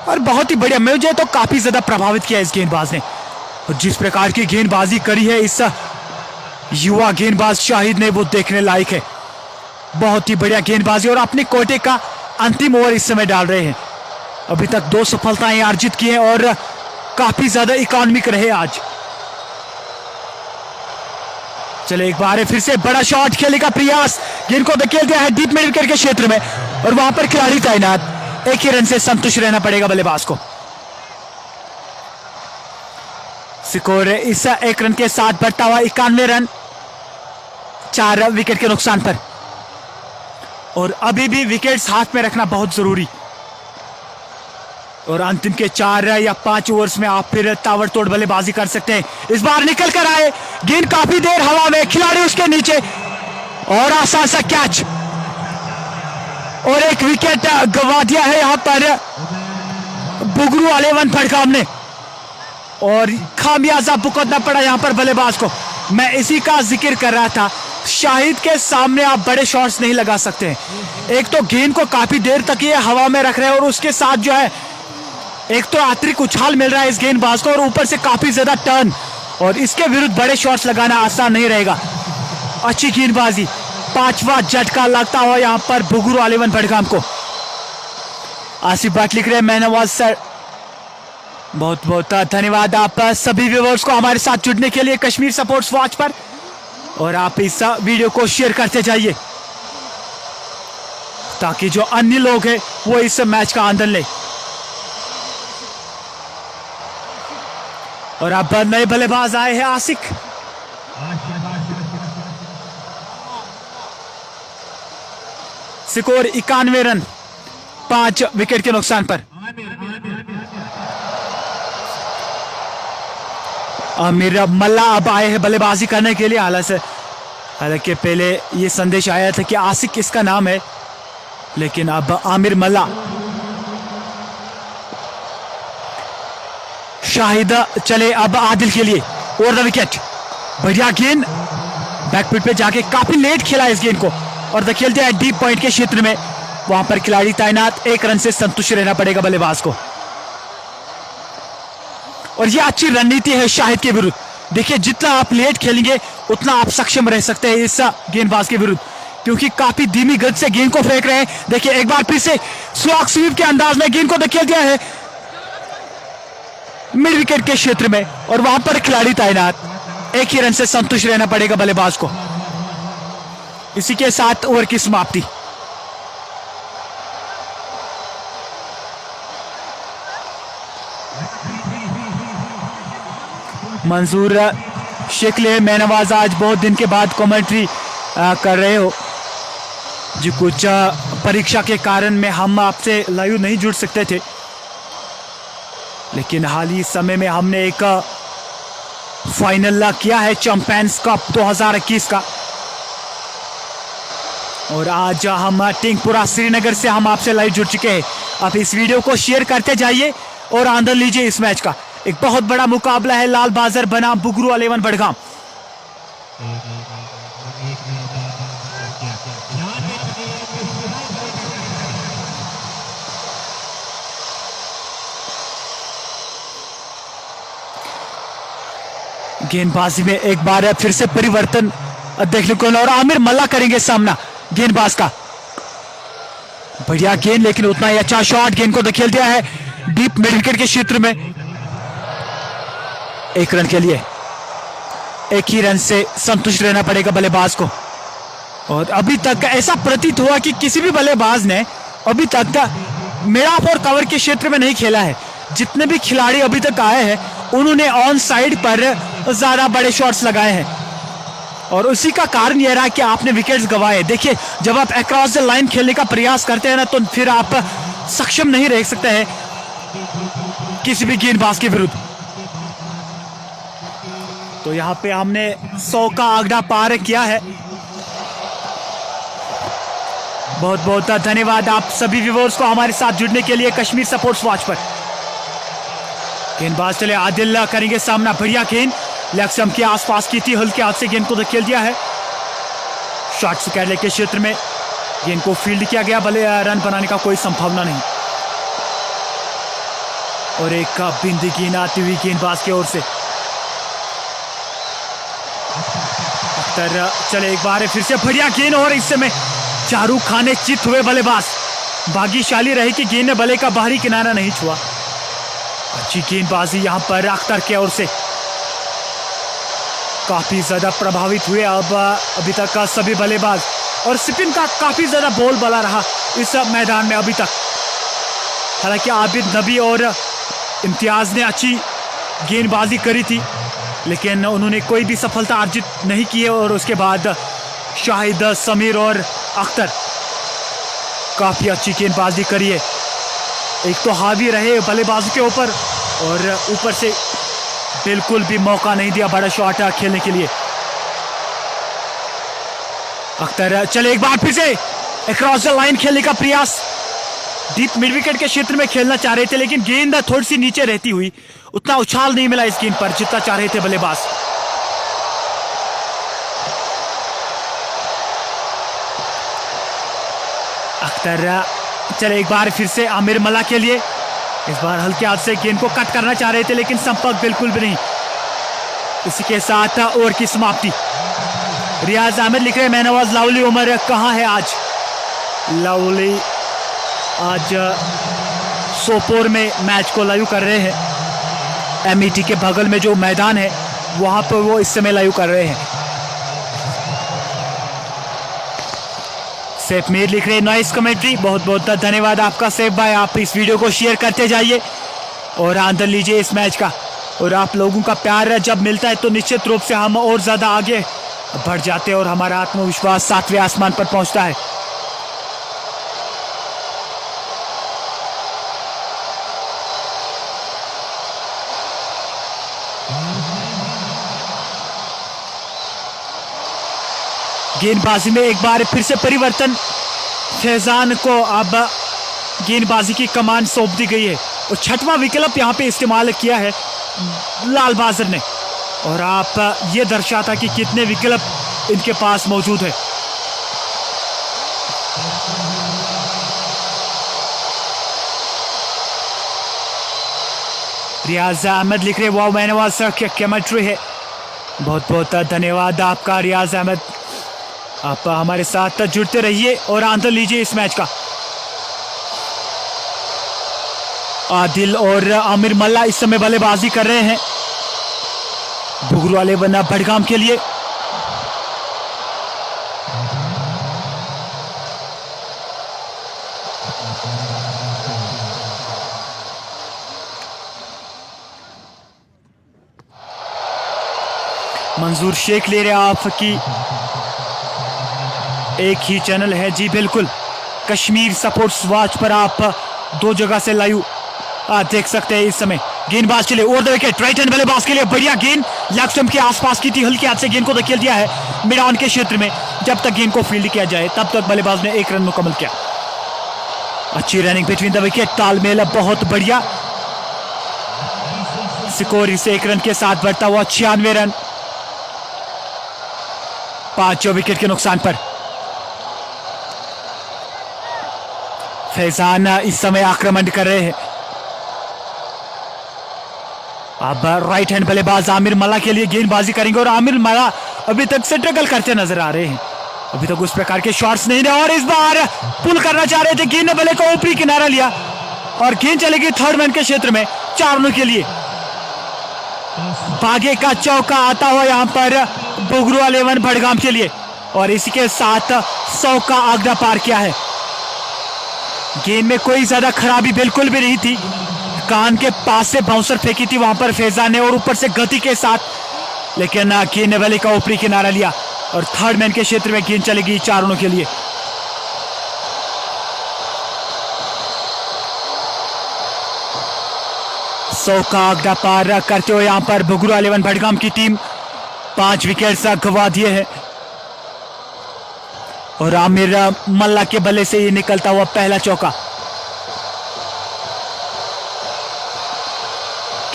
और बहुत ही बढ़िया, मुझे तो काफी ज्यादा प्रभावित किया इस गेंदबाज ने। और जिस प्रकार की गेंदबाजी करी है इस युवा गेंदबाज शाहिद ने वो देखने लायक है। बहुत ही बढ़िया गेंदबाजी और अपने कोटे का अंतिम ओवर इस समय डाल रहे हैं। अभी तक 2 सफलताएं अर्जित की हैं और काफी ज्यादा इकोनॉमिक रहे आज। चले एक बार फिर से बड़ा शॉट खेलने का प्रयास, गेंद को धकेल दिया है डीप मिड विकेट के क्षेत्र में और वहां पर खिलाड़ी तैनात। 1 ही रन से संतुष्ट रहना पड़ेगा बल्लेबाज को। स्कोर इस 1 रन के साथ बढ़ता हुआ 91 रन 4 विकेट के नुकसान पर। और अभी भी विकेट्स हाथ में रखना बहुत जरूरी। और अंतिम के 4 या 5 ओवर्स में आप फिर ताबड़तोड़ बल्लेबाजी कर सकते हैं। इस बार निकल कर आए, गेंद काफी देर हवा में, खिलाड़ी उसके नीचे और आसान सा कैच और 1 विकेट गंवा दिया है यहां पर बुगरू 11 भड़गाम ने और खामियाजा भुगतना पड़ा यहां पर बल्लेबाज को। मैं इसी का जिक्र कर रहा था, शाहिद के सामने आप बड़े शॉट्स नहीं लगा सकते हैं। एक तो गेंद को काफी देर तक ये हवा में रख रहे हैं और उसके साथ जो है एक तो अतिरिक्त उछाल मिल रहा है इस गेंदबाज को और ऊपर से काफी ज्यादा टर्न, और इसके विरुद्ध बड़े शॉट्स लगाना आसान नहीं रहेगा। अच्छी गेंदबाजी, 5वां झटका लगता हुआ यहां पर बुगरू 11 भड़गाम को। आसिफ भट्ट लिख रहे हैं मेहनवाज सर, बहुत बहुत धन्यवाद आप सभी व्यूअर्स को हमारे साथ जुड़ने के लिए कश्मीर स्पोर्ट्स वॉच पर। और आप इस वीडियो को शेयर करते जाइए ताकि जो अन्य लोग हैं वो इस मैच का आनंद लें। और अब नए बल्लेबाज आए हैं आसिक। स्कोर 91 रन 5 विकेट के नुकसान पर। आमिर मल्ला अब आए हैं बल्लेबाजी करने के लिए। हालांकि पहले ये संदेश आया था कि आसिक इसका नाम है, लेकिन अब आमिर मल्ला। शाहिद चले अब आदिल के लिए और द विकेट। बढ़िया गेंद बैकफुट पे जाके काफी लेट खेला इस गेंद को और धकेल दिया डीप पॉइंट के क्षेत्र में। वहां पर खिलाड़ी तैनात, 1 रन से संतुष्ट रहना पड़ेगा बल्लेबाज को। और ये अच्छी रणनीति है शाहिद के विरुद्ध। देखिए जितना आप लेट खेलेंगे उतना आप सक्षम रह सकते हैं इस गेंदबाज के विरुद्ध, क्योंकि काफी धीमी गति से गेंद को फेंक रहे हैं। देखिए एक बार फिर से स्लॉग स्वीप के अंदाज में गेंद को धकेल दिया है, मिड विकेट के क्षेत्र में और वहां पर खिलाड़ी तैनात। एक ही रन से संतुष्ट रहना पड़ेगा बल्लेबाज को। इसी के साथ ओवर की समाप्ति। मंजूर शिकले मेहनवाज, आज बहुत दिन के बाद कमेंट्री कर रहे हो जी। कुछ परीक्षा के कारण में हम आपसे लाइव नहीं जुड़ सकते थे, लेकिन हाल ही समय में हमने एक फाइनल किया है चैंपियंस कप 2021 का। और आज हम टिंगपुरा श्रीनगर से हम आपसे लाइव जुड़ चुके हैं। आप इस वीडियो को शेयर करते जाइए और आनंद लीजिए इस मैच का। एक बहुत बड़ा मुकाबला है लाल बाजार बनाम बुगरू 11 बड़गाम। गेंदबाजी में एक बार फिर से परिवर्तन देखने को मिला और आमिर मल्ला करेंगे सामना गेंदबाज का। बढ़िया गेंद, लेकिन उतना ही अच्छा शॉट। गेंद को धकेल दिया है डीप मिड विकेट के क्षेत्र में। एक रन के लिए एक ही रन से संतुष्ट रहना पड़ेगा बल्लेबाज को। और अभी तक ऐसा प्रतीत हुआ कि किसी भी बल्लेबाज ने अभी तक मिड और कवर के क्षेत्र में नहीं खेला है। जितने भी खिलाड़ी अभी तक आए हैं उन्होंने ऑन साइड पर ज्यादा बड़े शॉट्स लगाए हैं और उसी का कारण यह रहा कि आपने विकेट्स गंवाए। देखिए, जब आप अक्रॉस द लाइन खेलने का प्रयास करते हैं ना, तो फिर आप सक्षम नहीं रह सकते हैं किसी भी गेंदबाज के विरुद्ध। तो यहां पे हमने 100 का आंकड़ा पार किया है। बहुत बहुत धन्यवाद आप सभी व्यूअर्स को हमारे साथ जुड़ने के लिए कश्मीर स्पोर्ट्स वॉच पर। गेंदबाज चले, आदिल करेंगे सामना। बढ़िया गेंद, लक्ष्य के आसपास की थी, हल्के हाथ से गेंद को धकेल दिया है शॉर्ट स्क्वायर के क्षेत्र में। गेंद को फील्ड किया गया, भले रन बनाने का कोई संभावना नहीं। और एक बिंदी गेंद आती हुई गेंदबाज की ओर से। अख्तर चले, एक बार फिर से बढ़िया गेंद और इस समय शाहरुख खान ने चित हुए बल्लेबाज। भाग्यशाली रहे कि गेंद ने बल्ले का बाहरी किनारा नहीं छुआ। अच्छी गेंदबाजी यहां पर अख्तर की ओर से, काफी ज्यादा प्रभावित हुए अब अभी तक का सभी बल्लेबाज। और स्पिन का काफी ज्यादा बोलबाला रहा इस मैदान में अभी तक। हालांकि आबिद नबी और इम्तियाज ने अच्छी गेंदबाजी करी थी, लेकिन उन्होंने कोई भी सफलता अर्जित नहीं की है। और उसके बाद शाहिद, समीर और अख्तर काफी अच्छी गेंदबाजी करी है। एक तो हावी रहे बल्लेबाजों के ऊपर और ऊपर से बिल्कुल भी मौका नहीं दिया बड़ा शॉट खेलने के लिए। अख्तर चले, एक बार फिर से अक्रॉस द लाइन खेलने का प्रयास। डीप मिड विकेट के क्षेत्र में खेलना चाह रहे थे, लेकिन गेंद थोड़ी सी नीचे रहती हुई उतना उछाल नहीं मिला इस गेंद पर जितना चाह रहे थे बल्लेबाज। अख्तर चले, एक बार फिर से आमिर मल्ला के लिए। इस बार हल्के हाथ से गेंद को कट करना चाह रहे थे, लेकिन संपर्क बिल्कुल भी नहीं। इसी के साथ ओवर की समाप्ति। रियाज अहमद लिख रहे, मेहनवाज लवली उमर कहाँ है आज? लवली आज सोपोर में मैच को लाइव कर रहे हैं। एमईटी के बगल में जो मैदान है वहां पर वो इस समय लाइव कर रहे हैं। सैफ मीर लिख रहे, नॉइस कमेंट्री। बहुत बहुत धन्यवाद आपका सैफ भाई। आप इस वीडियो को शेयर करते जाइए और आनंद लीजिए इस मैच का। और आप लोगों का प्यार जब मिलता है तो निश्चित रूप से हम और ज्यादा आगे बढ़ जाते हैं और हमारा आत्मविश्वास 7वें आसमान पर पहुंचता है। गेंदबाजी में एक बार फिर से परिवर्तन। फैजान को अब गेंदबाजी की कमान सौंप दी गई है और छठवां विकल्प यहां पे इस्तेमाल किया है लाल बाजार ने। और आप ये दर्शाता कि कितने विकल्प इनके पास मौजूद है। रियाज अहमद लिख रहे, वाह मेहनवाज सर क्या केमिस्ट्री है। बहुत बहुत धन्यवाद आपका रियाज अहमद। आप हमारे साथ जुड़ते रहिए और आनंद लीजिए इस मैच का। आदिल और आमिर मल्ला इस समय बल्लेबाजी कर रहे हैं बुगरू वाले बना बड़गाम के लिए। मंजूर शेख ले रहे आपकी एक ही चैनल है जी बिल्कुल, कश्मीर स्पोर्ट्स वॉच पर आप दो जगह से लाइव देख सकते हैं इस समय। गेंदबाज के लिए over the wicket, right hand बल्लेबाज के लिए बढ़िया गेंद लेग स्टंप के आसपास की थी, हल्के हाथ से गेंद को धकेल दिया है मिड ऑन के क्षेत्र में। जब तक गेंद को फील्ड किया जाए तब तक बल्लेबाज ने 1 रन मुकम्मल किया। अच्छी रनिंग बिटवीन द विकेट, तालमेल बहुत बढ़िया। स्कोर इस 1 रन के साथ बढ़ता हुआ 96 रन 5 विकेट के नुकसान पर। फैजान इस समय आक्रमण कर रहे हैं। अब राइट हैंड बल्लेबाज आमिर मल्ला के लिए गेंदबाजी करेंगे और आमिर मल्ला अभी तक स्ट्रगल करते नजर आ रहे हैं, अभी तक उस प्रकार के शॉट्स नहीं रहे और इस बार पुल करना चाह रहे थे। गेंद ने बल्ले को ऊपरी किनारा लिया और गेंद चलेगी थर्ड मैन के क्षेत्र में 4 रनों के लिए। भागे का चौका आता हुआ यहां पर बुगरू 11 बड़गाम के लिए और इसी के साथ 100 का आंकड़ा पार किया है। गेंद में कोई ज्यादा खराबी बिल्कुल भी नहीं थी, कान के पास से बाउंसर फेंकी थी वहां पर फैजान ने और ऊपर से गति के साथ, लेकिन गेंद ने बल्ले का ऊपरी किनारा लिया और थर्ड मैन के क्षेत्र में गेंद चलेगी 4 रनों के लिए। सौ का आंकड़ा पार करते हुए यहां पर बुगरू 11 बड़गाम की टीम 5 विकेट गंवा दिए हैं और आमिर मल्ला के बल्ले से ये निकलता हुआ पहला चौका।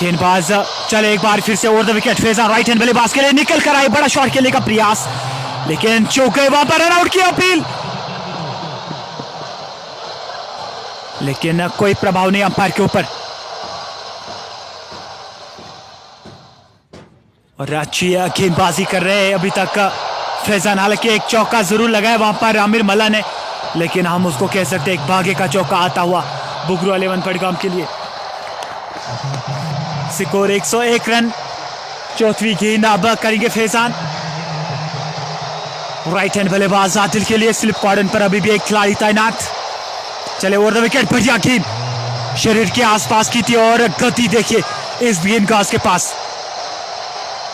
गेंदबाज चले एक बार फिर से over the wicket, Faizan right hand बल्लेबाज के लिए निकल कर आए, बड़ा शॉट खेलने का प्रयास लेकिन चौक गए। वहां पर रन आउट की अपील लेकिन कोई प्रभाव नहीं अंपायर के ऊपर और अच्छी गेंदबाजी कर रहे हैं अभी तक फैजान। हालांकि एक चौका जरूर लगाया वहां पर आमिर मल्ला ने, लेकिन हम उसको कह सकते हैं एक भागे का चौका आता हुआ बुगरू 11 बड़गाम के लिए। स्कोर 101 रन, चौथी गेंद अब करेंगे फैजान। राइट हैंड बल्लेबाज आदिल के लिए स्लिप कॉर्डन पर अभी भी एक खिलाड़ी तैनात। चले ओवर द विकेट, बढ़िया गेंद शरीर के आसपास की थी और गति देखिए इस गेंदबाज के पास।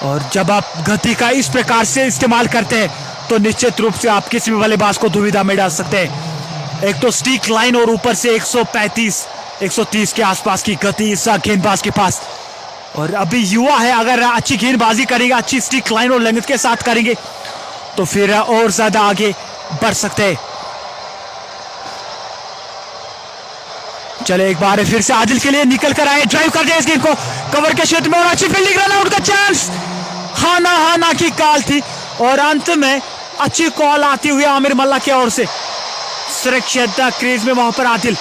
और जब आप गति का इस प्रकार से इस्तेमाल करते हैं तो निश्चित रूप से आप किसी भी बल्लेबाज को दुविधा में डाल सकते हैं। एक तो स्टिक लाइन और ऊपर से 135-130 के आसपास की गति इस गेंदबाज के पास और अभी युवा है, अगर अच्छी गेंदबाजी करेंगे, अच्छी स्टिक लाइन और लेंथ के साथ करेंगे तो फिर और ज्यादा आगे बढ़ सकते हैं। चले एक बार फिर से आदिल के लिए निकल कर आए, ड्राइव कर दिया इस गेंद को कवर के क्षेत्र में और अच्छी फील्डिंग, रन आउट का चांस। हाना की कॉल थी और अंत में अच्छी कॉल आती हुई आमिर मल्ला की ओर से, सुरक्षित क्रीज में वहां पर आदिल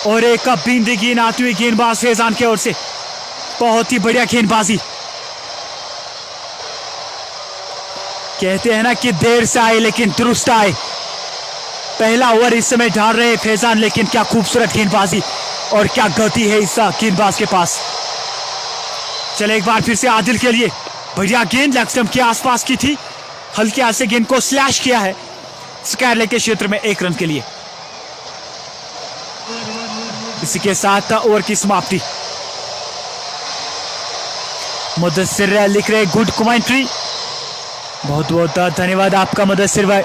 और एक बिंदी गेंद आती हुई गेंदबाज फैजान की ओर से, बहुत ही बढ़िया गेंदबाजी। कहते हैं ना कि देर से आए लेकिन दुरुस्त आए। पहला ओवर इस समय डाल रहे फैजान, लेकिन क्या खूबसूरत गेंदबाजी और क्या गति है इस गेंदबाज के पास। चले एक बार फिर से आदिल के लिए बढ़िया गेंद लेग स्टंप के आसपास की थी, हल्के हाथ से गेंद को स्लैश किया है स्क्वायर लेग के क्षेत्र में 1 रन के लिए। इसी के साथ ओवर की समाप्ति। मुदस्सिर लिख रहे गुड कमेंट्री, बहुत बहुत धन्यवाद आपका मुदस्सिर भाई।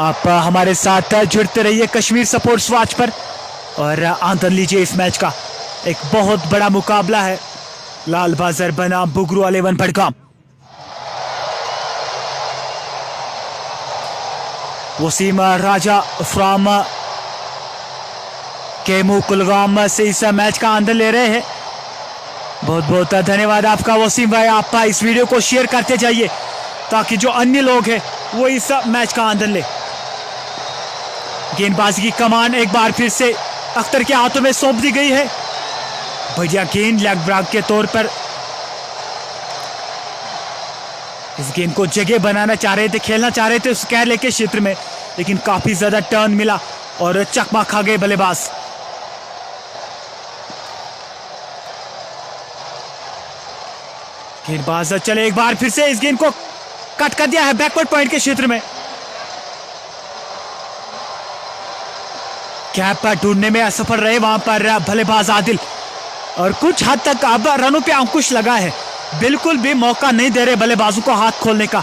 आप हमारे साथ जुड़ते रहिए कश्मीर स्पोर्ट्स वॉच पर और आनंद लीजिए इस मैच का। एक बहुत बड़ा मुकाबला है लाल बाजार बनाम बुगरू 11 बड़गाम। वसीम राजा फ्रॉम केमू कुलगाम से इस मैच का आनंद ले रहे हैं। बहुत बहुत धन्यवाद आपका वसीम भाई। आप इस वीडियो को शेयर करते जाइए ताकि जो अन्य लोग हैं वो इस मैच का आनंद ले। गेंदबाजी की कमान एक बार फिर से अख्तर के हाथों में सौंप दी गई है। बढ़िया गेंद लेग ब्रेक के तौर पर इस गेंद को जगह बनाना चाह रहे थे, खेलना चाह रहे थे स्क्वायर लेग के क्षेत्र में, लेकिन काफी ज्यादा टर्न मिला और चकमा खा गए बल्लेबाज। गेंदबाज चले एक बार फिर से इस गेंद को कट कर दिया है बैकवर्ड पॉइंट के क्षेत्र में। कैप पर ढूंढने में असफल रहे वहां पर बल्लेबाज आदिल, और कुछ हद तक अब रनों पे अंकुश लगा है। बिल्कुल भी मौका नहीं दे रहे बल्लेबाजों को हाथ खोलने का।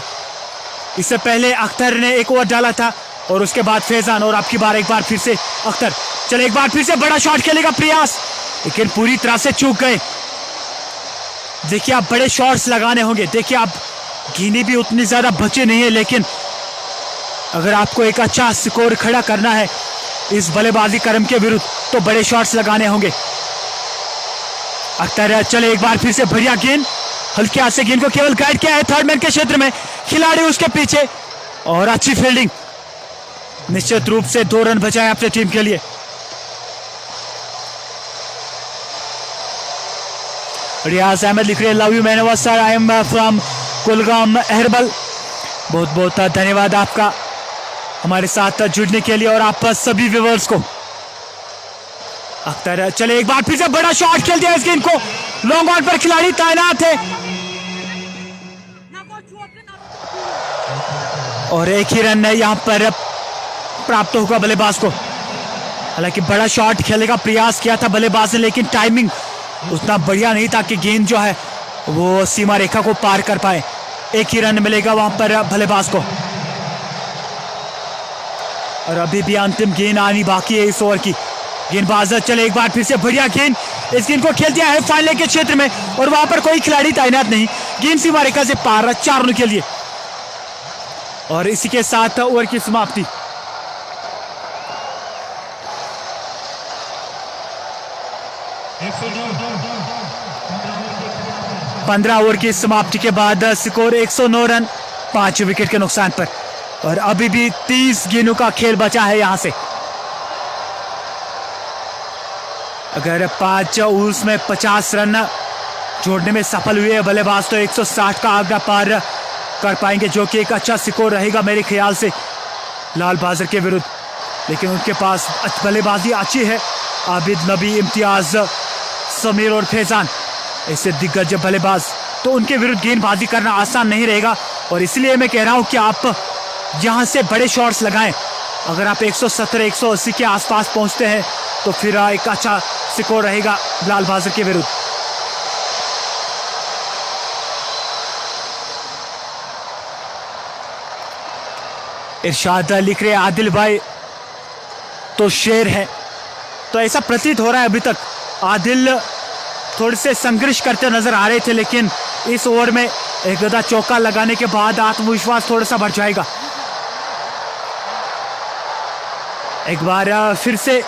इससे पहले अख्तर ने एक ओवर डाला था और उसके बाद फैजान, और आपकी बार एक बार फिर से अख्तर। चले एक बार फिर से बड़ा शॉट खेलने का प्रयास, लेकिन पूरी तरह से चूक गए। देखिए आप बड़े शॉट्स लगाने होंगे। देखिए आप गेंदें भी उतनी ज्यादा बचे नहीं है, लेकिन अगर आपको एक अच्छा स्कोर खड़ा करना है इस बल्लेबाजी क्रम के विरुद्ध तो बड़े शॉट्स लगाने होंगे। अख्तर चले एक बार फिर से बढ़िया गेंद, हल्के हाथ से गेंद को केवल गाइड किया है थर्ड मैन के क्षेत्र में, खिलाड़ी उसके पीछे, और अच्छी फील्डिंग। निश्चित रूप से 2 रन बचाए अपनी टीम के लिए। रियाज अहमद लिख रहे हैं, love you man sir, I am from Kulgam Aharbal. बहुत बहुत धन्यवाद आपका हमारे साथ जुड़ने के लिए और आप सभी व्यूअर्स को। अख्तर चले एक बार फिर से बड़ा शॉट खेल दिया इस गेंद को, लॉन्ग ऑन पर खिलाड़ी तैनात है और एक ही रन यहां पर प्राप्त होगा बल्लेबाज को। हालांकि बड़ा शॉट खेलने का प्रयास किया था बल्लेबाज ने, लेकिन टाइमिंग उतना बढ़िया नहीं था कि गेंद जो है वो सीमा रेखा को पार कर पाए। एक ही रन मिलेगा वहां पर बल्लेबाज को, और अभी भी अंतिम गेंद आनी बाकी है इस ओवर की। गेंदबाज चले एक बार फिर से बढ़िया गेंद, इस गेंद को खेल दिया है फाइनल के क्षेत्र में और वहां पर कोई खिलाड़ी तैनात नहीं। गेंद सीमा रेखा से पार 4 रन के लिए, और इसी के साथ ओवर की समाप्ति। पंद्रह ओवर की समाप्ति के बाद स्कोर 109 रन 5 विकेट के नुकसान पर, और अभी भी 30 गेंदों का खेल बचा है यहां से। अगर 5 ओवर्स में 50 रन जोड़ने में सफल हुए बल्लेबाज तो 160 का आंकड़ा पार कर पाएंगे, जो कि एक अच्छा स्कोर रहेगा मेरे ख्याल से लाल बाजर के विरुद्ध। लेकिन उनके पास बल्लेबाजी अच्छी है, आबिद, नबी, इम्तियाज, समीर और फैजान, ऐसे दिग्गज बल्लेबाज, तो उनके विरुद्ध गेंदबाजी करना आसान नहीं रहेगा। और इसलिए मैं कह रहा हूं कि आप यहां से बड़े शॉट्स लगाएं। अगर आप 170-180 के आसपास पहुंचते हैं तो फिर एक अच्छा स्कोर रहेगा लाल बाजर के विरुद्ध। इरशाद लिख रहे आदिल भाई तो शेर है, तो ऐसा प्रतीत हो रहा है अभी तक आदिल थोड़े से संघर्ष करते नजर आ रहे थे, लेकिन इस ओवर में एक गदा चौका लगाने के बाद आत्मविश्वास थोड़ा सा बढ़ जाएगा। एक बार फिर से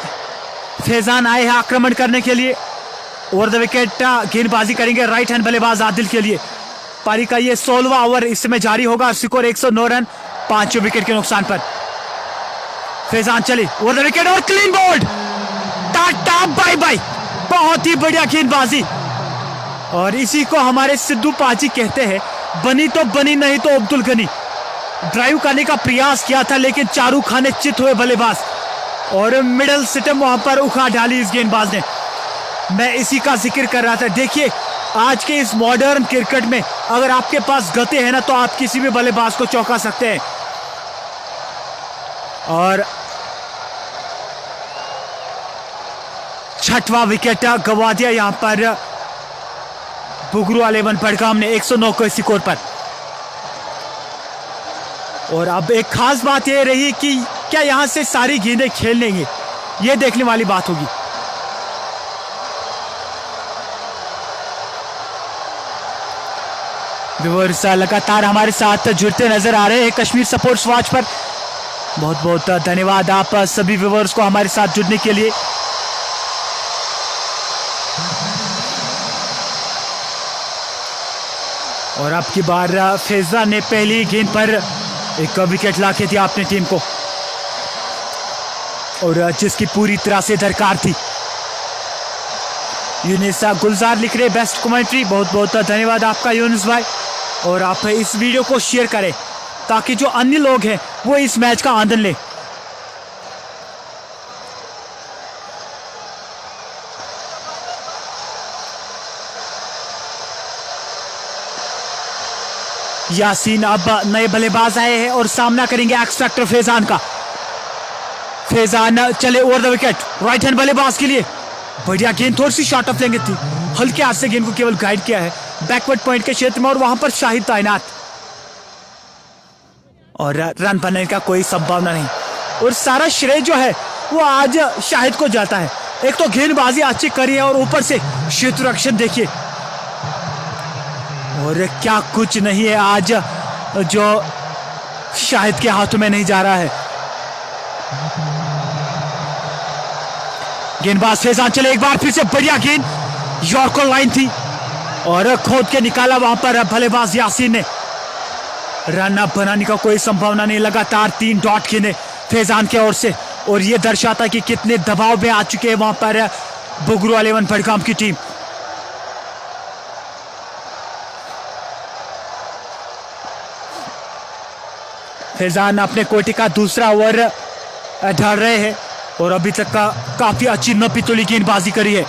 फैजान आए हैं आक्रमण करने के लिए, ओवर द विकेट गेंदबाजी करेंगे राइट हैंड बल्लेबाज आदिल के लिए। पारी का ये 16वां ओवर इस समय जारी होगा, स्कोर 109 रन 5 विकेट के नुकसान पर। फैजान चले ओवर द विकेट और clean bold, tata bye bye, बहुत ही बढ़िया गेंदबाजी। और इसी को हमारे सिद्धू पाजी कहते हैं, बनी तो बनी नहीं तो अब्दुल गनी। ड्राइव करने का प्रयास किया था लेकिन चारू खाने चित हुए बल्लेबाज, और मिडल सिटम वहां पर उखाड़ डाली इस गेंदबाज ने। मैं इसी का जिक्र कर रहा था। देखिए आज के इस मॉडर्न क्रिकेट में अगर आपके पास गति है ना तो आप किसी भी बल्लेबाज को चौंका सकते हैं। और 6वां विकेट गवा दिया यहां पर बुगरू 11 बड़गाम ने 109 के स्कोर पर। और अब एक खास बात यह रही कि क्या यहां से सारी गेंदें खेल लेंगे, यह देखने वाली बात होगी। व्यूअर्स लगातार हमारे साथ जुड़ते नजर आ रहे हैं कश्मीर स्पोर्ट्स वॉच पर। बहुत बहुत धन्यवाद आप सभी व्यूअर्स को हमारे साथ जुड़ने के लिए। और अब की बार फैजान ने पहली गेंद पर एक विकेट लाके दिया अपनी टीम को, और जिसकी पूरी तरह से दरकार थी। यूनिसा गुलजार लिख रहे बेस्ट कमेंट्री, बहुत बहुत धन्यवाद आपका यूनिस भाई। और आप इस वीडियो को शेयर करें ताकि जो अन्य लोग हैं वो इस मैच का आनंद लें। यासीन अब नए बल्लेबाज आए हैं और सामना करेंगे एक्स फैक्टर फैजान का। फैजान चले over the wicket, right hand बल्लेबाज के लिए बढ़िया गेंद, थोड़ी सी शॉर्ट ऑफ लेंगे थी, हल्के हाथ से गेंद को केवल गाइड किया है बैकवर्ड पॉइंट के क्षेत्र में और वहां पर शाहिद तैनात और रन बनने का कोई संभावना नहीं। और सारा श्रेय जो है वो आज शाहिद को जाता है। एक तो गेंदबाजी अच्छी करी है और ऊपर से क्षेत्र रक्षण देखिए, और क्या कुछ नहीं है आज जो शाहिद के हाथों में नहीं जा रहा है। गेंदबाज फैजान चले, एक बार फिर से बढ़िया गेंद, यॉर्कर लाइन थी और खोद के निकाला वहां पर बल्लेबाज यासीन ने। रन अप बनाने का कोई संभावना नहीं, लगातार 3 डॉट गिने फैजान की ओर से और ये दर्शाता है कि कितने दबाव में आ चुके हैं वहां पर बुगरू 11 बडगाम की टीम। फैजान अपने कोटे का दूसरा ओवर ढाल रहे हैं और अभी तक का काफी अच्छी नपीतुली गेंदबाजी करी है।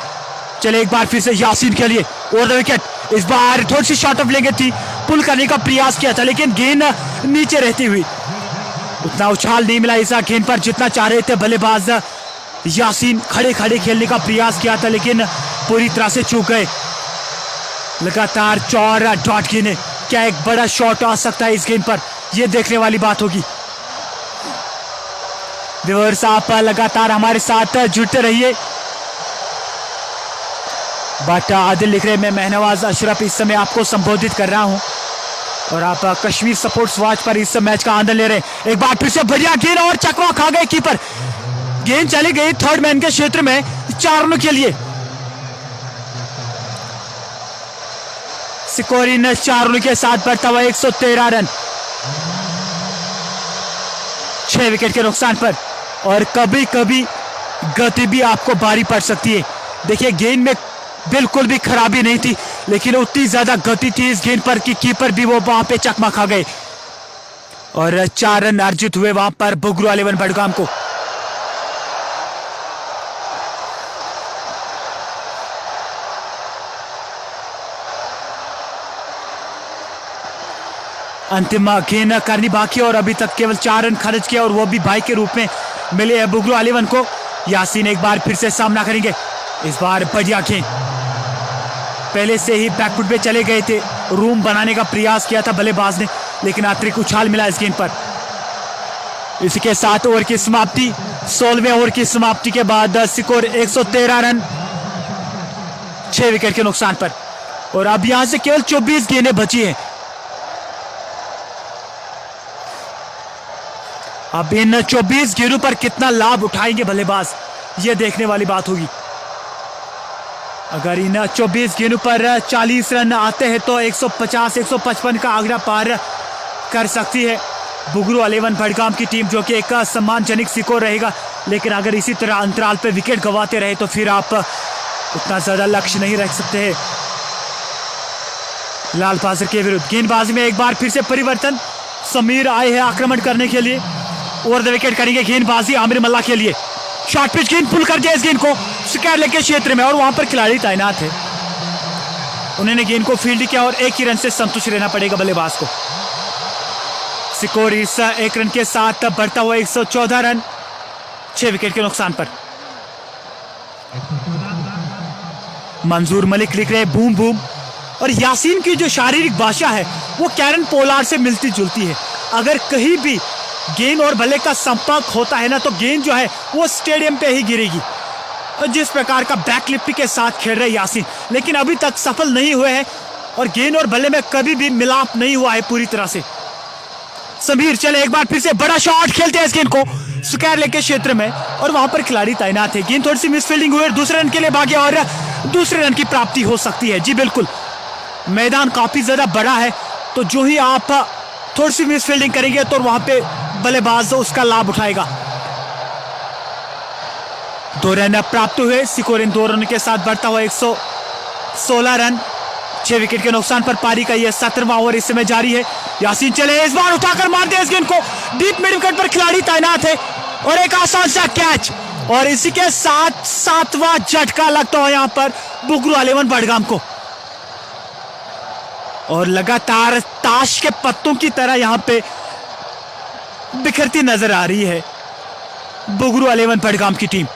चले एक बार फिर से यासीन के लिए ओवर द विकेट, इस बार थोड़ी सी शॉर्ट ऑफ लेंगे थी, पुल करने का प्रयास किया था लेकिन गेंद नीचे रहती हुई उतना उछाल नहीं मिला इस गेंद पर जितना चाह रहे थे बल्लेबाज यासीन। खड़े खड़े खेलने का प्रयास किया था लेकिन पूरी तरह से चूक गए। लगातार 4 डॉट गिने, क्या एक बड़ा शॉट आ सकता है इस गेंद पर, यह देखने वाली बात होगी। व्यूअर्स आप लगातार हमारे साथ जुड़ते रहिए। बट आदिल लिख रहे, मैं महनवाज अशरफ इस समय आपको संबोधित कर रहा हूं और आप कश्मीर स्पोर्ट्स वॉच पर इस मैच का आनंद ले रहे हैं। एक बार फिर से बढ़िया गेंद और चकवा खा गए कीपर, गेंद चली गई थर्ड मैन के क्षेत्र में 4 रनों के लिए। सिकोरिन 4 रनों के साथ बढ़ता हुआ 113 रन 6 विकेट के नुकसान पर। और कभी कभी गति भी आपको भारी पड़ सकती है। देखिए गेंद में बिल्कुल भी खराबी नहीं थी लेकिन उतनी ज्यादा गति थी इस गेंद पर कि कीपर भी वो वहां पे चकमा खा गए और 4 रन अर्जित हुए वहां पर बुगरू 11 बडगाम को। अंतिम गेंद करनी बाकी और अभी तक केवल 4 रन खर्च किया और वो भी भाई के रूप में मिले हैं बुगरू 11 को। यासीन एक बार फिर से सामना करेंगे, इस बार बढ़िया गेंद, पहले से ही बैकफुट पे चले गए थे, रूम बनाने का प्रयास किया था बल्लेबाज ने लेकिन अतिरिक्त उछाल मिला इस गेंद पर। इसी के साथ ओवर की समाप्ति, 16वें ओवर की समाप्ति के बाद स्कोर 113 रन 6 विकेट के नुकसान पर और अब यहां से केवल 24 गेंदें बची हैं। अब इन 24 गेंदों पर कितना लाभ उठाएंगे बल्लेबाज, यह देखने वाली बात होगी। अगर इन 24 गेंदों पर 40 रन आते हैं तो 150-155 का आंकड़ा पार कर सकती है बुगरू 11 बडगाम की टीम, जो कि एक सम्मानजनक स्कोर रहेगा। लेकिन अगर इसी तरह अंतराल पे विकेट गंवाते रहे तो फिर आप उतना ज्यादा लक्ष्य नहीं रख सकते हैं लाल पाजर के विरुद्ध। गेंदबाजी में एक बार फिर से परिवर्तन, समीर आए हैं आक्रमण करने के लिए, ओवर द विकेट करेंगे गेंदबाजी आमिर मल्ला के लिए। शॉर्ट पिच गेंद, पुल कर दिया इस गेंद को स्क्वायर लेग के क्षेत्र में और वहां पर खिलाड़ी तैनात है, उन्होंने गेंद को फील्ड किया और 1 ही रन से संतुष्ट रहना पड़ेगा बल्लेबाज को। स्कोर इस 1 रन के साथ बढ़ता हुआ 114 रन 6 विकेट के नुकसान पर। मंजूर मलिक लिख रहे बूम बूम। और यासीन की जो शारीरिक भाषा है वो कैरन पोलार्ड से मिलती जुलती है। अगर कहीं भी गेंद और बल्ले का संपर्क होता है ना तो गेंद जो है वो स्टेडियम पे ही गिरेगी। जिस प्रकार का बैकलिफ्ट के साथ खेल रहे यासीन, लेकिन अभी तक सफल नहीं हुए हैं और गेंद और बल्ले में कभी भी मिलाप नहीं हुआ है पूरी तरह से। समीर चले एक बार फिर से बड़ा शॉट खेलते हैं इस गेंद को स्क्वायर लेग के क्षेत्र में और वहां पर खिलाड़ी तैनात है। गेंद थोड़ी सी मिसफील्डिंग हुई और दूसरे रन के लिए भागे और दूसरे रन की प्राप्ति हो सकती है। जी बिल्कुल, मैदान काफी ज्यादा बड़ा है तो जो ही आप थोड़ी सी मिसफील्डिंग करेंगे तो वहां पे बल्लेबाज उसका लाभ उठाएगा। 2 रन प्राप्त हुए, स्कोर इन 2 रन के साथ बढ़ता हुआ 116 रन 6 विकेट के नुकसान पर। पारी का यह 17वां ओवर इस समय जारी है। यासीन चले, इस बार उठाकर मार दिया इस गेंद को, डीप मिड विकेट पर खिलाड़ी तैनात है और एक आसान सा कैच और इसी के साथ 7वां झटका लगता है यहां पर बुगरू 11 बडगाम को और लगातार ताश के पत्तों की तरह यहां पे बिखरती नजर आ रही है बुगरू 11 बडगाम की टीम।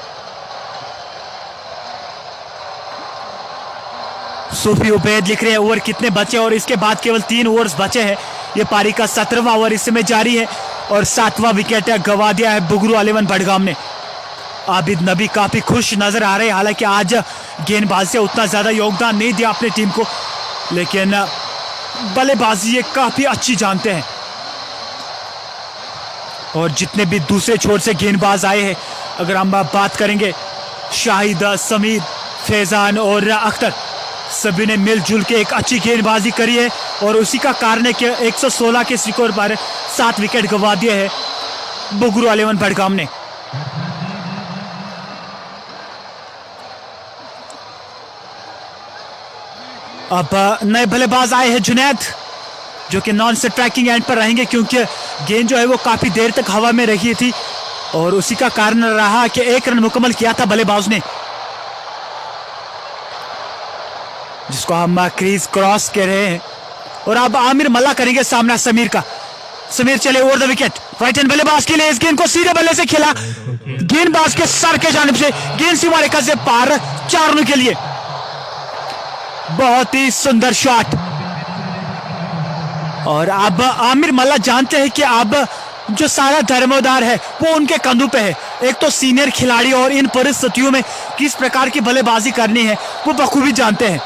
सूफी उबैद लिख रहे हैं ओवर कितने बचे, और इसके बाद केवल 3 ओवर्स बचे हैं। ये पारी का 17वां ओवर इस समय जारी है और 7वां विकेट गवा दिया है बुगरू 11 बडगाम ने। आबिद नबी काफी खुश नजर आ रहे हैं, हालांकि आज गेंदबाजी से उतना ज्यादा योगदान नहीं दिया अपनी टीम को, लेकिन बल्लेबाजी ये काफी अच्छी जानते हैं। और जितने भी दूसरे छोर से गेंदबाज आए हैं, अगर हम बात करेंगे शाहिद, समीर, फैजान और अख्तर, सभी ने मिलजुल के एक अच्छी गेंदबाजी करी है और उसी का कारण है कि 116 के स्कोर पर 7 विकेट गंवा दिए हैं बुगरू 11 बडगाम ने। अब नए बल्लेबाज आए हैं जुनैद, जो कि नॉन सेट ट्रैकिंग एंड पर रहेंगे, क्योंकि गेंद जो है वो काफी देर तक हवा में रही थी और उसी का कारण रहा कि 1 रन मुकम्मल किया था बल्लेबाज ने, जिसको हम क्रीज क्रॉस कह रहे हैं। और अब आमिर मल्ला करेंगे सामना समीर का। समीर चले over the wicket, right hand बल्लेबाज के लिए इस गेंद को सीधे बल्ले से खेला, गेंदबाज के सर के जानिब से गेंद सीमा रेखा से पार, 4 रनों के लिए। बहुत ही सुंदर शॉट। और अब आमिर मल्ला जानते हैं कि अब जो सारा धर्मोदार है वो उनके कंधों पे है। एक तो सीनियर खिलाड़ी और इन परिस्थितियों में किस प्रकार की बल्लेबाजी करनी है वो बखूबी जानते हैं।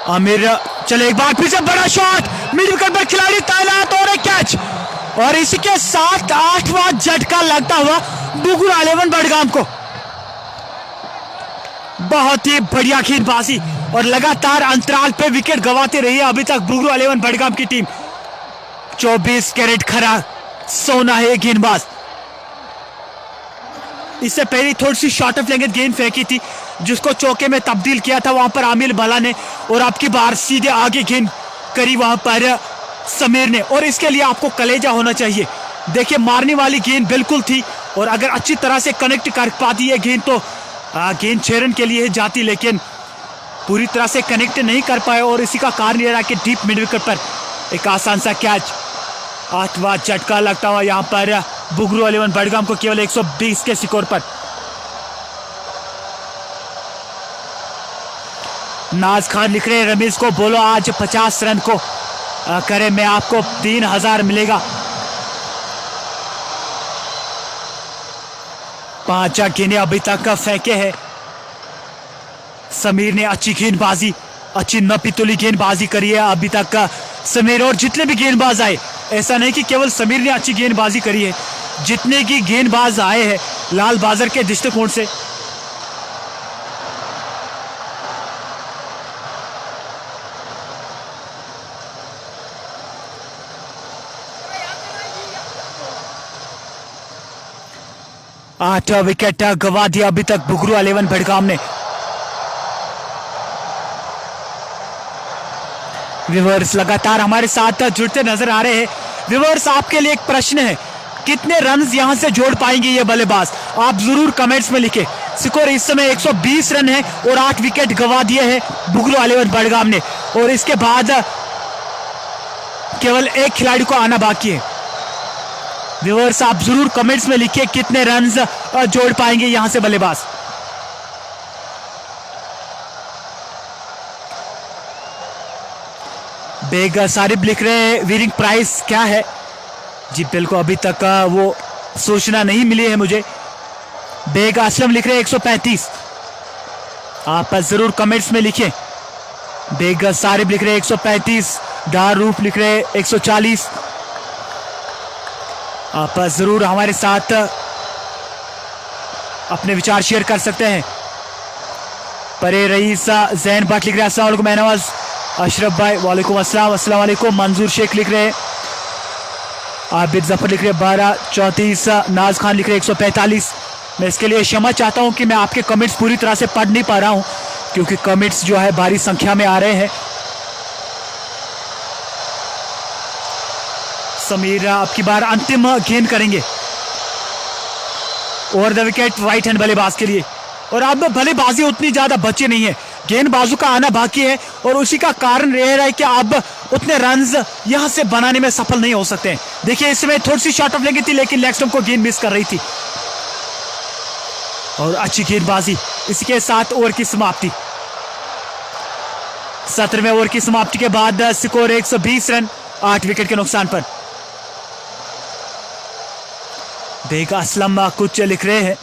आमिर चले एक बार फिर से बड़ा शॉट, मिड विकेट पर खिलाड़ी तैनात और एक कैच, और इसी के साथ 8वां झटका लगता हुआ बुगरू 11 बडगाम को। बहुत ही बढ़िया गेंदबाजी और लगातार अंतराल पे विकेट गंवाती रही है अभी तक बुगरू 11 बडगाम की टीम। 24 कैरेट खरा सोना है गेंदबाज। इससे पहले थोड़ी सी शॉर्ट ऑफ लेंथ गेंद फेंकी थी जिसको चौके में तब्दील किया था वहां पर आमिर मल्ला ने, और आपकी बार सीधे आगे गेंद करी वहां पर समीर ने। और इसके लिए आपको कलेजा होना चाहिए। देखिए मारने वाली गेंद बिल्कुल थी, और अगर अच्छी तरह से कनेक्ट कर पाती है गेंद तो गेंद 6 रन के लिए जाती, लेकिन पूरी तरह से कनेक्ट नहीं कर पाए और इसी का कारण यह रहा कि डीप मिड विकेट पर एक आसान सा कैच। 8वां झटका लगता हुआ यहां पर बुगरू 11 बडगाम को केवल 120 के स्कोर पर। नाज खान लिख रहे हैं रमीज को बोलो आज 50 रन को करे, मैं आपको 3000 मिलेगा। 5 गेंदें अभी तक फेंके हैं। समीर ने अच्छी गेंदबाजी, अच्छी नपीतुली गेंदबाजी करी है अभी तक समीर, और जितने भी गेंदबाज आए, ऐसा नहीं कि केवल समीर ने अच्छी गेंदबाजी करी है, जितने की गेंदबाज आए हैं लाल बाजार के दृष्टिकोण से आठ विकेट गंवा दिया अभी तक बुगरू 11 बडगाम ने। व्यूअर्स लगातार हमारे साथ जुड़ते नजर आ रहे हैं। व्यूअर्स आपके लिए एक प्रश्न है, कितने रन्स यहां से जोड़ पाएंगे ये बल्लेबाज? आप जरूर कमेंट्स में लिखें। स्कोर इस समय 120 रन है और 8 विकेट गंवा दिए हैं बुगरू 11 बडगाम ने, और इसके बाद केवल एक खिलाड़ी को आना बाकी है। व्यूअर्स आप जरूर कमेंट्स में लिखिए कितने रन्स जोड़ पाएंगे यहां से बल्लेबाज। बेग सारिब लिख रहे हैं विनिंग प्राइस क्या है? जी बिल्कुल अभी तक वो सूचना नहीं मिली है मुझे। बेग असलम लिख रहे हैं 135। आप जरूर कमेंट्स में लिखिए। बेग सारिब लिख रहे हैं 135। डार रूफ लिख रहे हैं 140। आप जरूर हमारे साथ अपने विचार शेयर कर सकते हैं। परे रईस जैन भट्ट लिख रहे हैं अस्सलाम वालेकुम महनवाज। अशरफ भाई वालेकुम अस्सलाम, अस्सलाम वालेकुम। मंजूर शेख लिख रहे हैं। आबिद जफर लिख रहे हैं 1234। नाज खान लिख रहे हैं 145। मैं इसके लिए क्षमा चाहता हूं कि मैं आपके कमेंट्स पूरी तरह से पढ़ नहीं पा रहा हूं, क्योंकि कमेंट्स जो है भारी संख्या में आ रहे हैं। समीर आपकी बार अंतिम गेंद करेंगे over the wicket right hand बल्लेबाज के लिए। और अब भले बाजी उतनी ज्यादा बची नहीं है, गेंदबाजों का आना बाकी है और उसी का कारण रह रहा है कि अब उतने रन्स यहां से बनाने में सफल नहीं हो सकते हैं। देखिए इसमें थोड़ी सी शॉट ऑफ लेंगी थी लेकिन लेग स्टंप को गेंद मिस कर रही थी और अच्छी गेंदबाजी। इसी के साथ ओवर की समाप्ति, 17वें ओवर की समाप्ति के बाद स्कोर 120 रन 8 विकेट के नुकसान पर। बेग असलम कुछ लिख रहे हैं।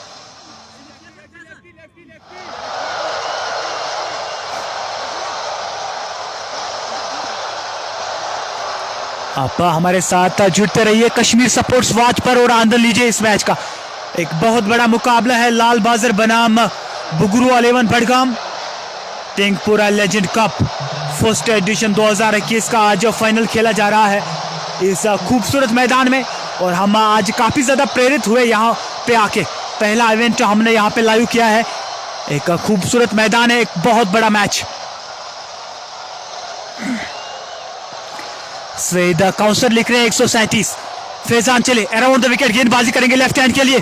आप हमारे साथ जुड़ते रहिए कश्मीर स्पोर्ट्स वॉच पर और आनंद लीजिए इस मैच का। एक बहुत बड़ा मुकाबला है लाल बाजार बनाम Bugru 11 Budgam Tengpora legend cup first edition 2021 का आज फाइनल खेला जा रहा है इस खूबसूरत मैदान में और हम आज काफी ज्यादा प्रेरित हुए यहाँ पे आके। पहला इवेंट हमने यहाँ पे लाइव किया है। एक खूबसूरत मैदान है, एक बहुत बड़ा मैच। सईद काउंसर लिख रहे हैं 137। फैजान चले अराउंड द विकेट, गेंदबाजी करेंगे लेफ्ट हैंड के लिए।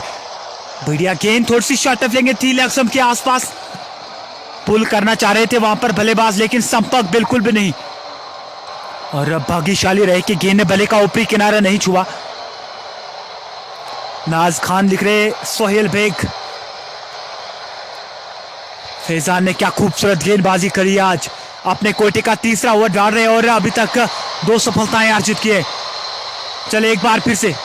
बढ़िया गेंद, थोड़ी सी शॉट लेंगे थी लेग के आसपास, पुल करना चाह रहे थे वहां पर बल्लेबाज लेकिन संपर्क बिल्कुल भी नहीं और भाग्यशाली रहे कि गेंद ने बल्ले का ऊपरी किनारा नहीं छुआ। नाज खान लिख रहे सोहेल बेग। फैजान ने क्या खूबसूरत गेंदबाजी करी आज, अपने कोटे का तीसरा ओवर डाल रहे और अभी तक 2 सफलताएं अर्जित किए। चले एक बार फिर से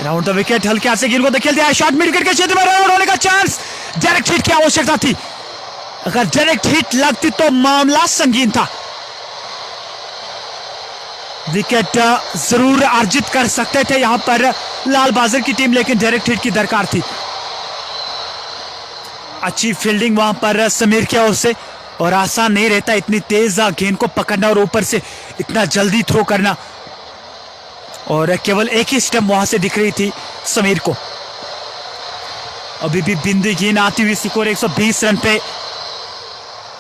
राउंड द विकेट, हल्के हाथ से गेंद को खेलते हैं, शॉट मिड विकेट के क्षेत्र में रन होने का चांस। डायरेक्ट हिट की आवश्यकता थी, अगर डायरेक्ट हिट लगती तो मामला संगीन था। विकेट जरूर अर्जित कर सकते थे यहां पर लाल बाजार की टीम लेकिन डायरेक्ट हिट की दरकार थी। अच्छी फील्डिंग वहां पर समीर की ओर से और आसान नहीं रहता इतनी तेज गेंद को पकड़ना और ऊपर से इतना जल्दी थ्रो करना और केवल एक ही स्टंप वहां से दिख रही थी समीर को। अभी भी बिंदी गेंद आती हुई स्कोर 120 रन पे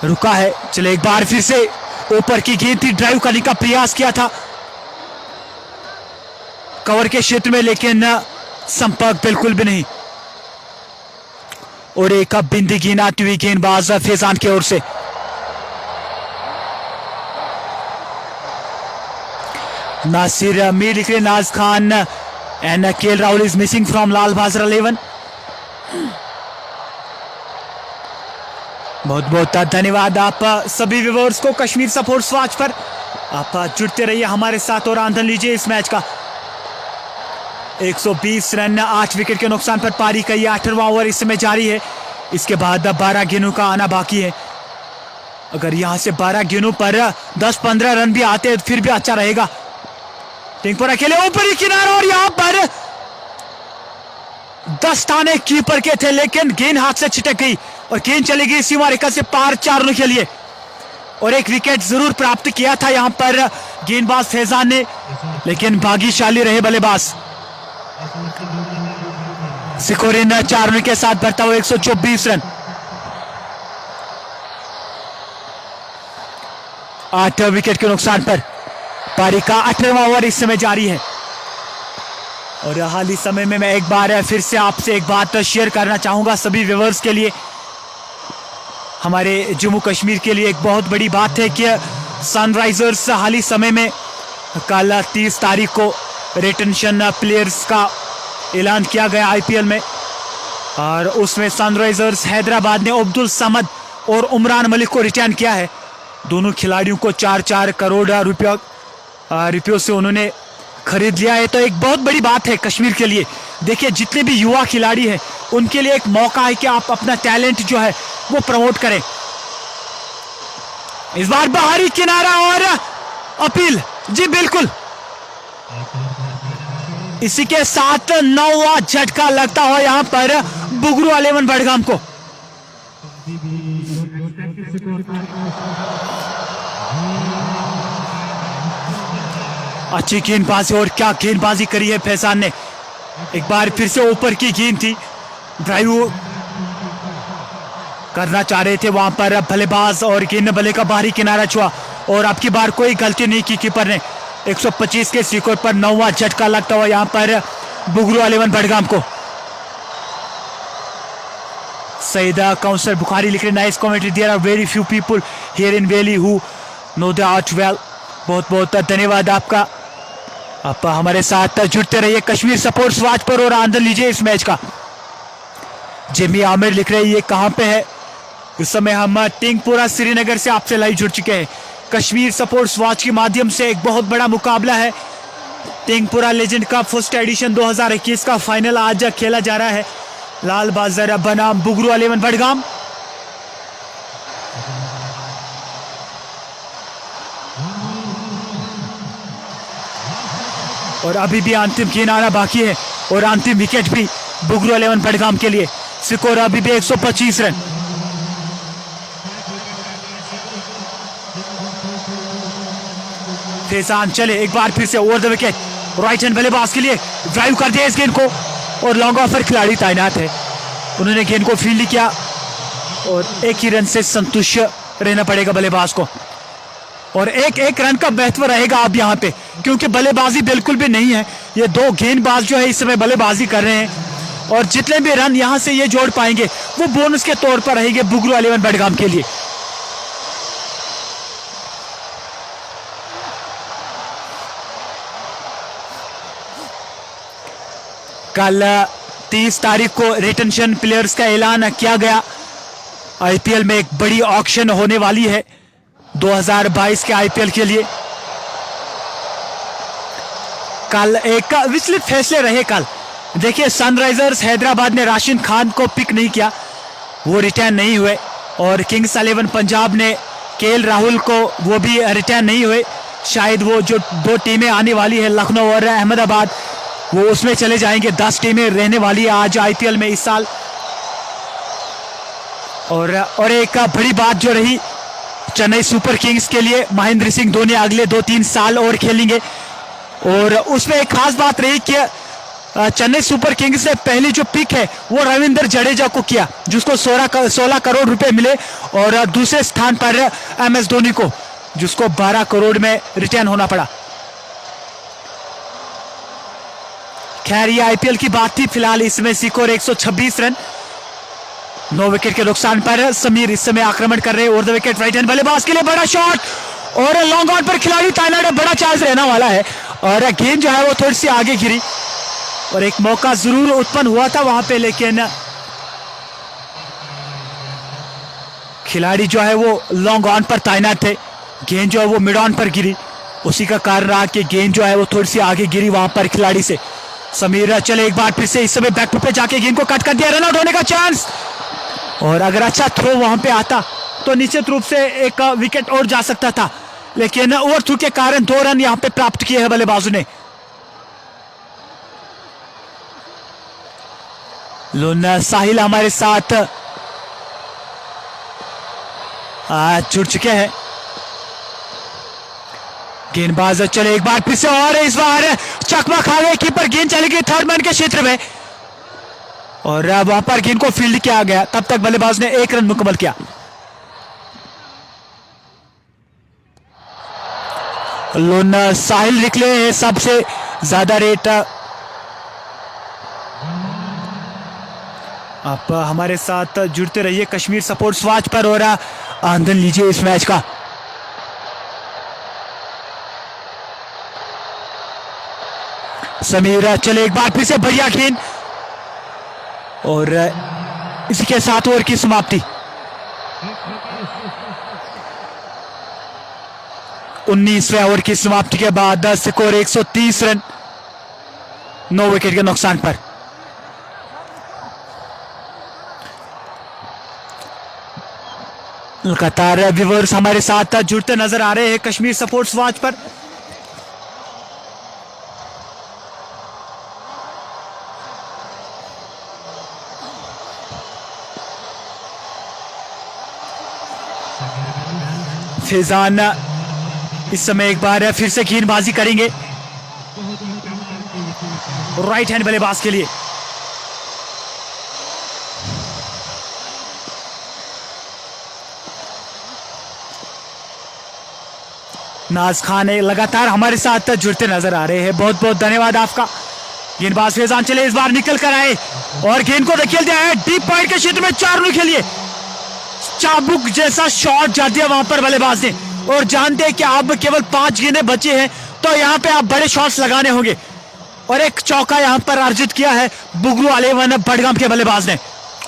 रुका है। चले एक बार फिर से ऊपर की गेंद थी, ड्राइव करने का प्रयास किया था कवर के क्षेत्र में लेकिन संपर्क बिल्कुल भी नहीं और एक बिंदी गेंद आती हुई गेंदबाज फैजान की ओर से। नासिर मीर लिख रहे Naaz Khan and KL Rahul is missing from Lal Bazar 11। बहुत बहुत धन्यवाद आप सभी व्यूअर्स को कश्मीर स्पोर्ट्स वॉच पर। आप जुड़ते रहिए हमारे साथ और आनंद लीजिए इस मैच का। 120 रन 8 विकेट के नुकसान पर पारी का ये 8वां ओवर इस समय जारी है। इसके बाद 12 गेंदों का आना बाकी है। अगर यहां से 12 गेंदों पर 10-15 रन भी आते हैं फिर भी अच्छा रहेगा। टेंगपुरा के लिए ऊपरी किनारा और यहां पर 10 ताने कीपर के थे लेकिन गेंद हाथ से छिटक गई और गेंद चली गई सीमा रेखा से पार 4 रनों के लिए और एक विकेट जरूर प्राप्त किया था यहां पर गेंदबाज फैजान ने लेकिन भाग्यशाली रहे बल्लेबाज। स्कोर इन 4 रन के साथ बढ़ता हुआ 124 रन। 8 विकेट के नुकसान पर पारी का 18वां ओवर इस समय जारी है और हाल ही समय में मैं एक बार फिर से आपसे एक बात शेयर करना चाहूंगा सभी व्यूअर्स के लिए, हमारे जम्मू कश्मीर के लिए एक बहुत बड़ी बात है कि सनराइजर्स हाल ही समय में कल 30 तारीख को रिटेंशन प्लेयर्स का ऐलान किया गया आईपीएल में और उसमें सनराइजर्स हैदराबाद ने अब्दुल समद और उमरान मलिक को रिटेन किया है। दोनों खिलाड़ियों को 4-4 करोड़ रुपयों से उन्होंने खरीद लिया है। तो एक बहुत बड़ी बात है कश्मीर के लिए। देखिए जितने भी युवा खिलाड़ी हैं उनके लिए एक मौका है कि आप अपना टैलेंट जो है वो प्रमोट करें। इस बार बाहरी किनारा और अपील, जी बिल्कुल, इसी के साथ 9वां झटका लगता हुआ यहां पर बुगरू 11 बडगाम को। अच्छी गेंदबाजी और क्या गेंदबाजी करी है फैजान ने। एक बार फिर से ऊपर की गेंद थी, ड्राइव करना चाह रहे थे वहां पर बल्लेबाज और गेंद बल्ले का बाहरी किनारा छुआ और अब की बार कोई गलती नहीं की कीपर ने। 125 के स्कोर पर 9वां झटका लगता हुआ यहां पर बुगरू 11 बडगाम को। सईद काउंसलर बुखारी लिख रहे nice commentary, there are very few people here in valley who know the art well. बहुत बहुत धन्यवाद आपका, आप हमारे साथ जुड़ते रहिए कश्मीर सपोर्ट्स वॉच पर और आनंद लीजिए इस मैच का। जेमी आमिर लिख रहे ये कहां पे है? इस समय हम टिंगपुरा श्रीनगर से आपसे लाइव जुड़ चुके हैं कश्मीर सपोर्ट्स वॉच के माध्यम से। एक बहुत बड़ा मुकाबला है, टिंगपुरा लेजेंड कप फर्स्ट एडिशन 2021 का फाइनल आज खेला जा रहा है लाल बाजार बनाम बुगरू 11 बडगाम। और अभी भी अंतिम गेंद आना बाकी है और अंतिम विकेट भी बुगरू 11 बडगाम के लिए। स्कोर अभी भी 125 रन। फैजान चले एक बार फिर से over the wicket, right hand बल्लेबाज के लिए ड्राइव कर दिया इस गेंद को और लॉन्ग ऑफ पर खिलाड़ी तैनात है, उन्होंने गेंद को फील्ड किया और एक ही रन से संतुष्ट रहना पड़ेगा बल्लेबाज को। और एक रन का महत्व रहेगा अब यहाँ पे, क्योंकि बल्लेबाजी बिल्कुल भी नहीं है। ये दो गेंदबाज जो है इस समय बल्लेबाजी कर रहे हैं और जितने भी रन यहाँ से ये जोड़ पाएंगे वो बोनस के तौर पर रहेंगे बुगरू 11 बडगाम के लिए। कल 30 तारीख को रिटेंशन प्लेयर्स का ऐलान किया गया। आईपीएल में एक बड़ी ऑक्शन होने वाली है 2022 के आईपीएल के लिए। कल एक विचलित फैसले रहे। कल देखिए सनराइजर्स हैदराबाद ने राशिद खान को पिक नहीं किया, वो रिटर्न नहीं हुए, और किंग्स 11 पंजाब ने केएल राहुल को वो भी रिटर्न नहीं हुए। शायद वो जो दो टीमें आने वाली है लखनऊ और अहमदाबाद, वो उसमें चले जाएंगे। 10 टीमें रहने वाली है आज आईपीएल में इस साल। और एक बड़ी बात जो रही चेन्नई सुपर किंग्स के लिए, महेंद्र सिंह धोनी अगले 2-3 साल और खेलेंगे, और उसमें एक खास बात रही कि चेन्नई सुपर किंग्स ने पहली जो पिक है वो रविंद्र जडेजा को किया, जिसको 16 करोड़ रुपए मिले, और दूसरे स्थान पर एमएस धोनी को, जिसको 12 करोड़ में रिटर्न होना पड़ा। खैर ये आईपीएल की बात थी। फिलहाल इसमें स्कोर 126 रन, 9 विकेट के नुकसान पर। समीर इस समय आक्रमण कर रहे हैं over the wicket, right hand बल्लेबाज के लिए बड़ा शॉट और लॉन्ग ऑन पर खिलाड़ी तैनात है, बड़ा चांस रहने वाला है, और गेंद जो है वो थोड़ी सी आगे गिरी और एक मौका जरूर उत्पन्न हुआ था वहां पे, लेकिन खिलाड़ी जो है वो लॉन्ग ऑन पर तैनात थे, गेंद जो है वो मिड ऑन पर गिरी, उसी का कारण रहा कि गेंद जो है वो थोड़ी सी आगे गिरी वहां पर खिलाड़ी से। समीर चले एक बार फिर से, इस समय बैक पे जाके गेंद को कट कर दिया, रन आउट होने का चांस, और अगर अच्छा थ्रो वहां पे आता तो निश्चित रूप से एक विकेट और जा सकता था, लेकिन ओवर थ्रू के कारण 2 रन यहां पे प्राप्त किए हैं बल्लेबाजों ने। लोना साहिल हमारे साथ जुड़ चुके हैं। गेंदबाज चले एक बार फिर से, और इस बार चकमा खा गए कीपर, गेंद चली गई थर्ड मैन के क्षेत्र में और वहां पर गेंद को फील्ड किया गया। तब तक बल्लेबाज ने 1 रन मुकम्मल किया। लोना साहिल निकले हैं सबसे ज्यादा रेट। आप हमारे साथ जुड़ते रहिए कश्मीर सपोर्ट्स वॉच पर और आनंद लीजिए इस मैच का। समीर चले एक बार फिर से, बढ़िया गेंद, और इसी के साथ ओवर की समाप्ति। 19वें ओवर की समाप्ति के बाद स्कोर 130 रन, 9 विकेट के नुकसान पर। लगातार व्यूअर्स हमारे साथ जुड़ते नजर आ रहे हैं कश्मीर सपोर्ट्स वॉच पर। फैजान इस समय एक बार फिर से गेंदबाजी करेंगे राइट हैंड बल्लेबाज के लिए। नाज खान लगातार हमारे साथ जुड़ते नजर आ रहे हैं, बहुत बहुत धन्यवाद आपका। गेंदबाज फैजान चले इस बार निकल कर आए और गेंद को धकेल दिया है डीप पॉइंट के क्षेत्र में, 4 रन के लिए। चाबुक जैसा शॉट जा दिया वहां पर बल्लेबाज ने, और जानते हैं कि अब केवल 5 गेंदें बचे हैं, तो यहाँ पे आप बड़े शॉट्स लगाने होंगे। और एक चौका यहाँ पर अर्जित किया है बुगरू 11 बडगाम के बल्लेबाज ने,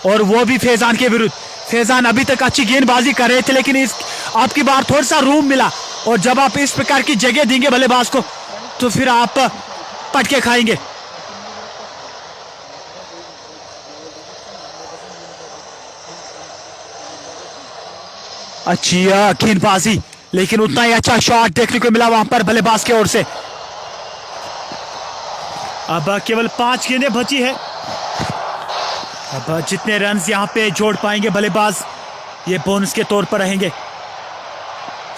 और वो भी फैजान के विरुद्ध। फैजान अभी तक अच्छी गेंदबाजी कर रहे थे, लेकिन इस आपकी बार थोड़ा सा रूम मिला, और जब आप इस प्रकार की जगह देंगे बल्लेबाज को, तो फिर आप पटके खाएंगे। अच्छी गेंदबाजी, लेकिन उतना ही अच्छा शॉट देखने को मिला वहां पर बल्लेबाज की ओर से। अब केवल 5 गेंदें बची है। अब जितने रन यहां पे जोड़ पाएंगे बल्लेबाज, ये बोनस के तौर पर रहेंगे।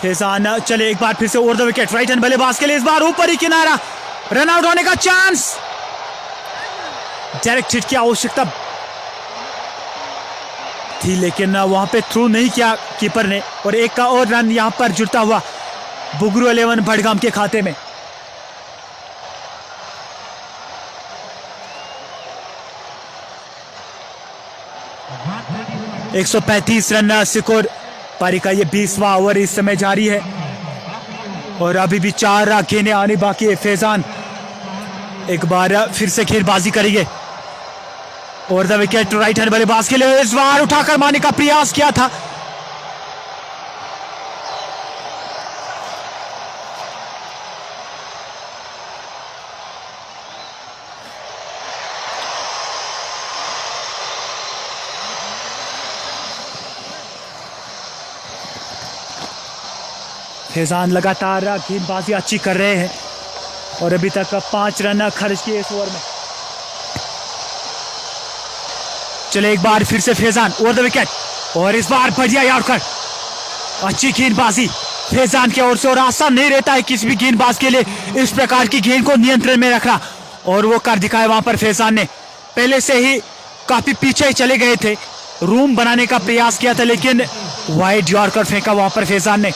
फैजान चले एक बार फिर से over the wicket, right hand बल्लेबाज के लिए, इस बार ऊपर ही किनारा, रन आउट होने का चांस। डायरेक्ट हिट की आवश्यकता थी, लेकिन वहां पे थ्रू नहीं किया कीपर ने, और एक का और रन यहां पर जुड़ता हुआ बुगरू 11 बडगाम के खाते में। एक 135 रन स्कोर। पारी का ये 20वां ओवर इस समय जारी है, और अभी भी 4 गेंदें आने बाकी है। फैजान एक बार फिर से गेंदबाजी करेंगे over the wicket, right hand बल्लेबाज के लिए, इस बार उठाकर मारने का प्रयास किया था। फैजान लगातार गेंदबाजी अच्छी कर रहे हैं, और अभी तक 5 रन खर्च किए इस ओवर में। चले एक बार फिर से फैजान ओवर द विकेट, और इस बार बढ़िया यॉर्कर, अच्छी गेंदबाजी फैजान की ओर से, और आसान नहीं रहता है किसी भी गेंदबाज के लिए इस प्रकार की गेंद को नियंत्रण में रखना, और वो कर दिखाया वहां पर फैजान ने। पहले से ही काफी पीछे चले गए थे, रूम बनाने का प्रयास किया था, लेकिन वाइड यॉर्कर फेंका वहां पर फैजान ने।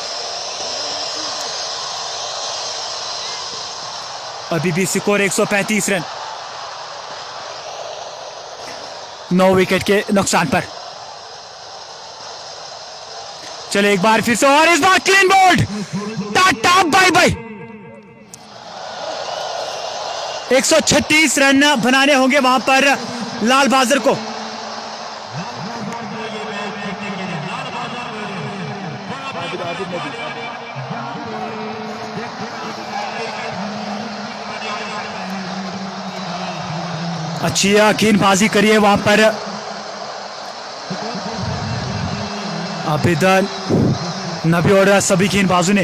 अभी भी स्कोर 135 रन, 9 विकेट के नुकसान पर। चले एक बार फिर से, और इस बार clean bold, tata bye bye. 136 run बनाने होंगे वहां पर लाल बाजर को। अच्छी गेंदबाजी करी है वहां पर आबिद नबी और सभी गेंदबाजों ने।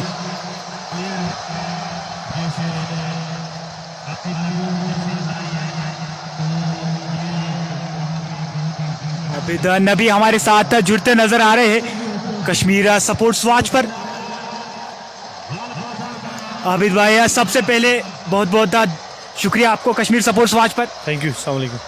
आबिद नबी हमारे साथ जुड़ते नजर आ रहे हैं कश्मीर स्पोर्ट्स वॉच पर। आबिद भाई, सबसे पहले बहुत बहुत शुक्रिया आपको कश्मीर स्पोर्ट्स वॉच पर। थैंक यू, अस्सलाम वालेकुम।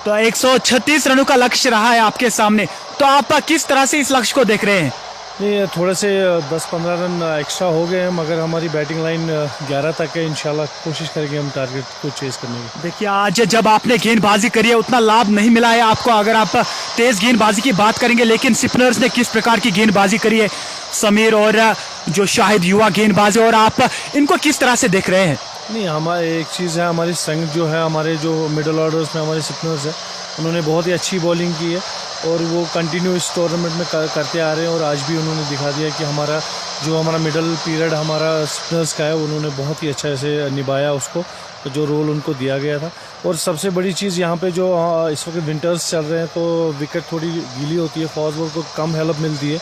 तो 136 रनों का लक्ष्य रहा है आपके सामने, तो आप किस तरह से इस लक्ष्य को देख रहे हैं? नहीं, थोड़े से 10-15 रन एक्स्ट्रा हो गए हैं, मगर हमारी बैटिंग लाइन 11 तक है। इंशाल्लाह कोशिश करेंगे हम टारगेट को चेस करने की। देखिए, आज जब आपने गेंदबाजी करी है उतना लाभ नहीं मिला है आपको, अगर आप तेज गेंदबाजी की बात करेंगे, लेकिन स्पिनर्स ने किस प्रकार की गेंदबाजी करी है, समीर और जो शाहिद युवा गेंदबाज है, और आप इनको किस तरह से देख रहे हैं? नहीं, हमारे एक चीज़ है, हमारी संघ जो है, हमारे जो मिडल ऑर्डर्स में हमारे स्पिनर्स हैं, उन्होंने बहुत ही अच्छी बॉलिंग की है, और वो कंटिन्यू इस टूर्नामेंट में करते आ रहे हैं। और आज भी उन्होंने दिखा दिया कि हमारा मिडल पीरियड हमारा स्पिनर्स का है, उन्होंने बहुत ही अच्छा से निभाया उसको, जो रोल उनको दिया गया था। और सबसे बड़ी चीज़ यहाँ पे जो इस वक्त विंटर्स चल रहे हैं, तो विकेट थोड़ी गीली होती है, फास्ट बॉल को कम हेल्प मिलती है,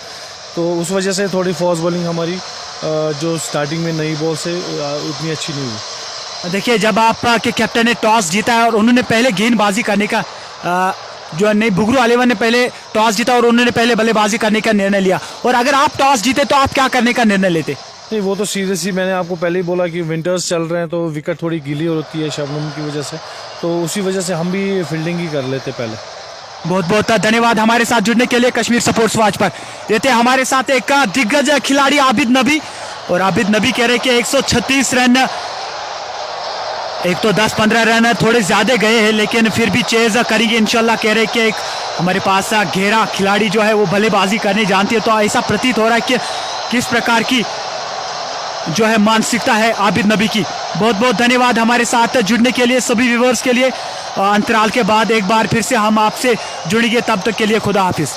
तो उस वजह से थोड़ी फास्ट बॉलिंग हमारी जो स्टार्टिंग में नई बॉल से उतनी अच्छी नहीं हुई। देखिए, जब आपके कैप्टन ने टॉस जीता है और उन्होंने पहले गेंदबाजी करने का जो नहीं, बुगरू 11 ने पहले टॉस जीता और उन्होंने पहले बल्लेबाजी करने का निर्णय लिया, और अगर आप टॉस जीते तो आप क्या करने का निर्णय लेते? नहीं, वो तो सीरियसली मैंने आपको पहले ही बोला कि विंटर्स चल रहे हैं, तो विकेट थोड़ी गीली होती है शबनम की वजह से, तो उसी वजह से हम भी फील्डिंग ही कर लेते पहले। बहुत बहुत धन्यवाद हमारे साथ जुड़ने के लिए कश्मीर स्पोर्ट्स वॉच पर। ये थे हमारे साथ एक दिग्गज खिलाड़ी आबिद नबी, और आबिद नबी कह रहे कि 136 रन एक तो 10-15 रन थोड़े ज़्यादा गए हैं, लेकिन फिर भी चेज करेंगे इंशाल्लाह। कह रहे कि एक हमारे पास घेरा खिलाड़ी जो है वो बल्लेबाजी करने जानती है, तो ऐसा प्रतीत हो रहा है कि किस प्रकार की जो है मानसिकता है आबिद नबी की। बहुत बहुत धन्यवाद हमारे साथ जुड़ने के लिए सभी व्यूअर्स के लिए। अंतराल के बाद एक बार फिर से हम आपसे जुड़ेंगे, तब तक के लिए खुदा हाफिज़।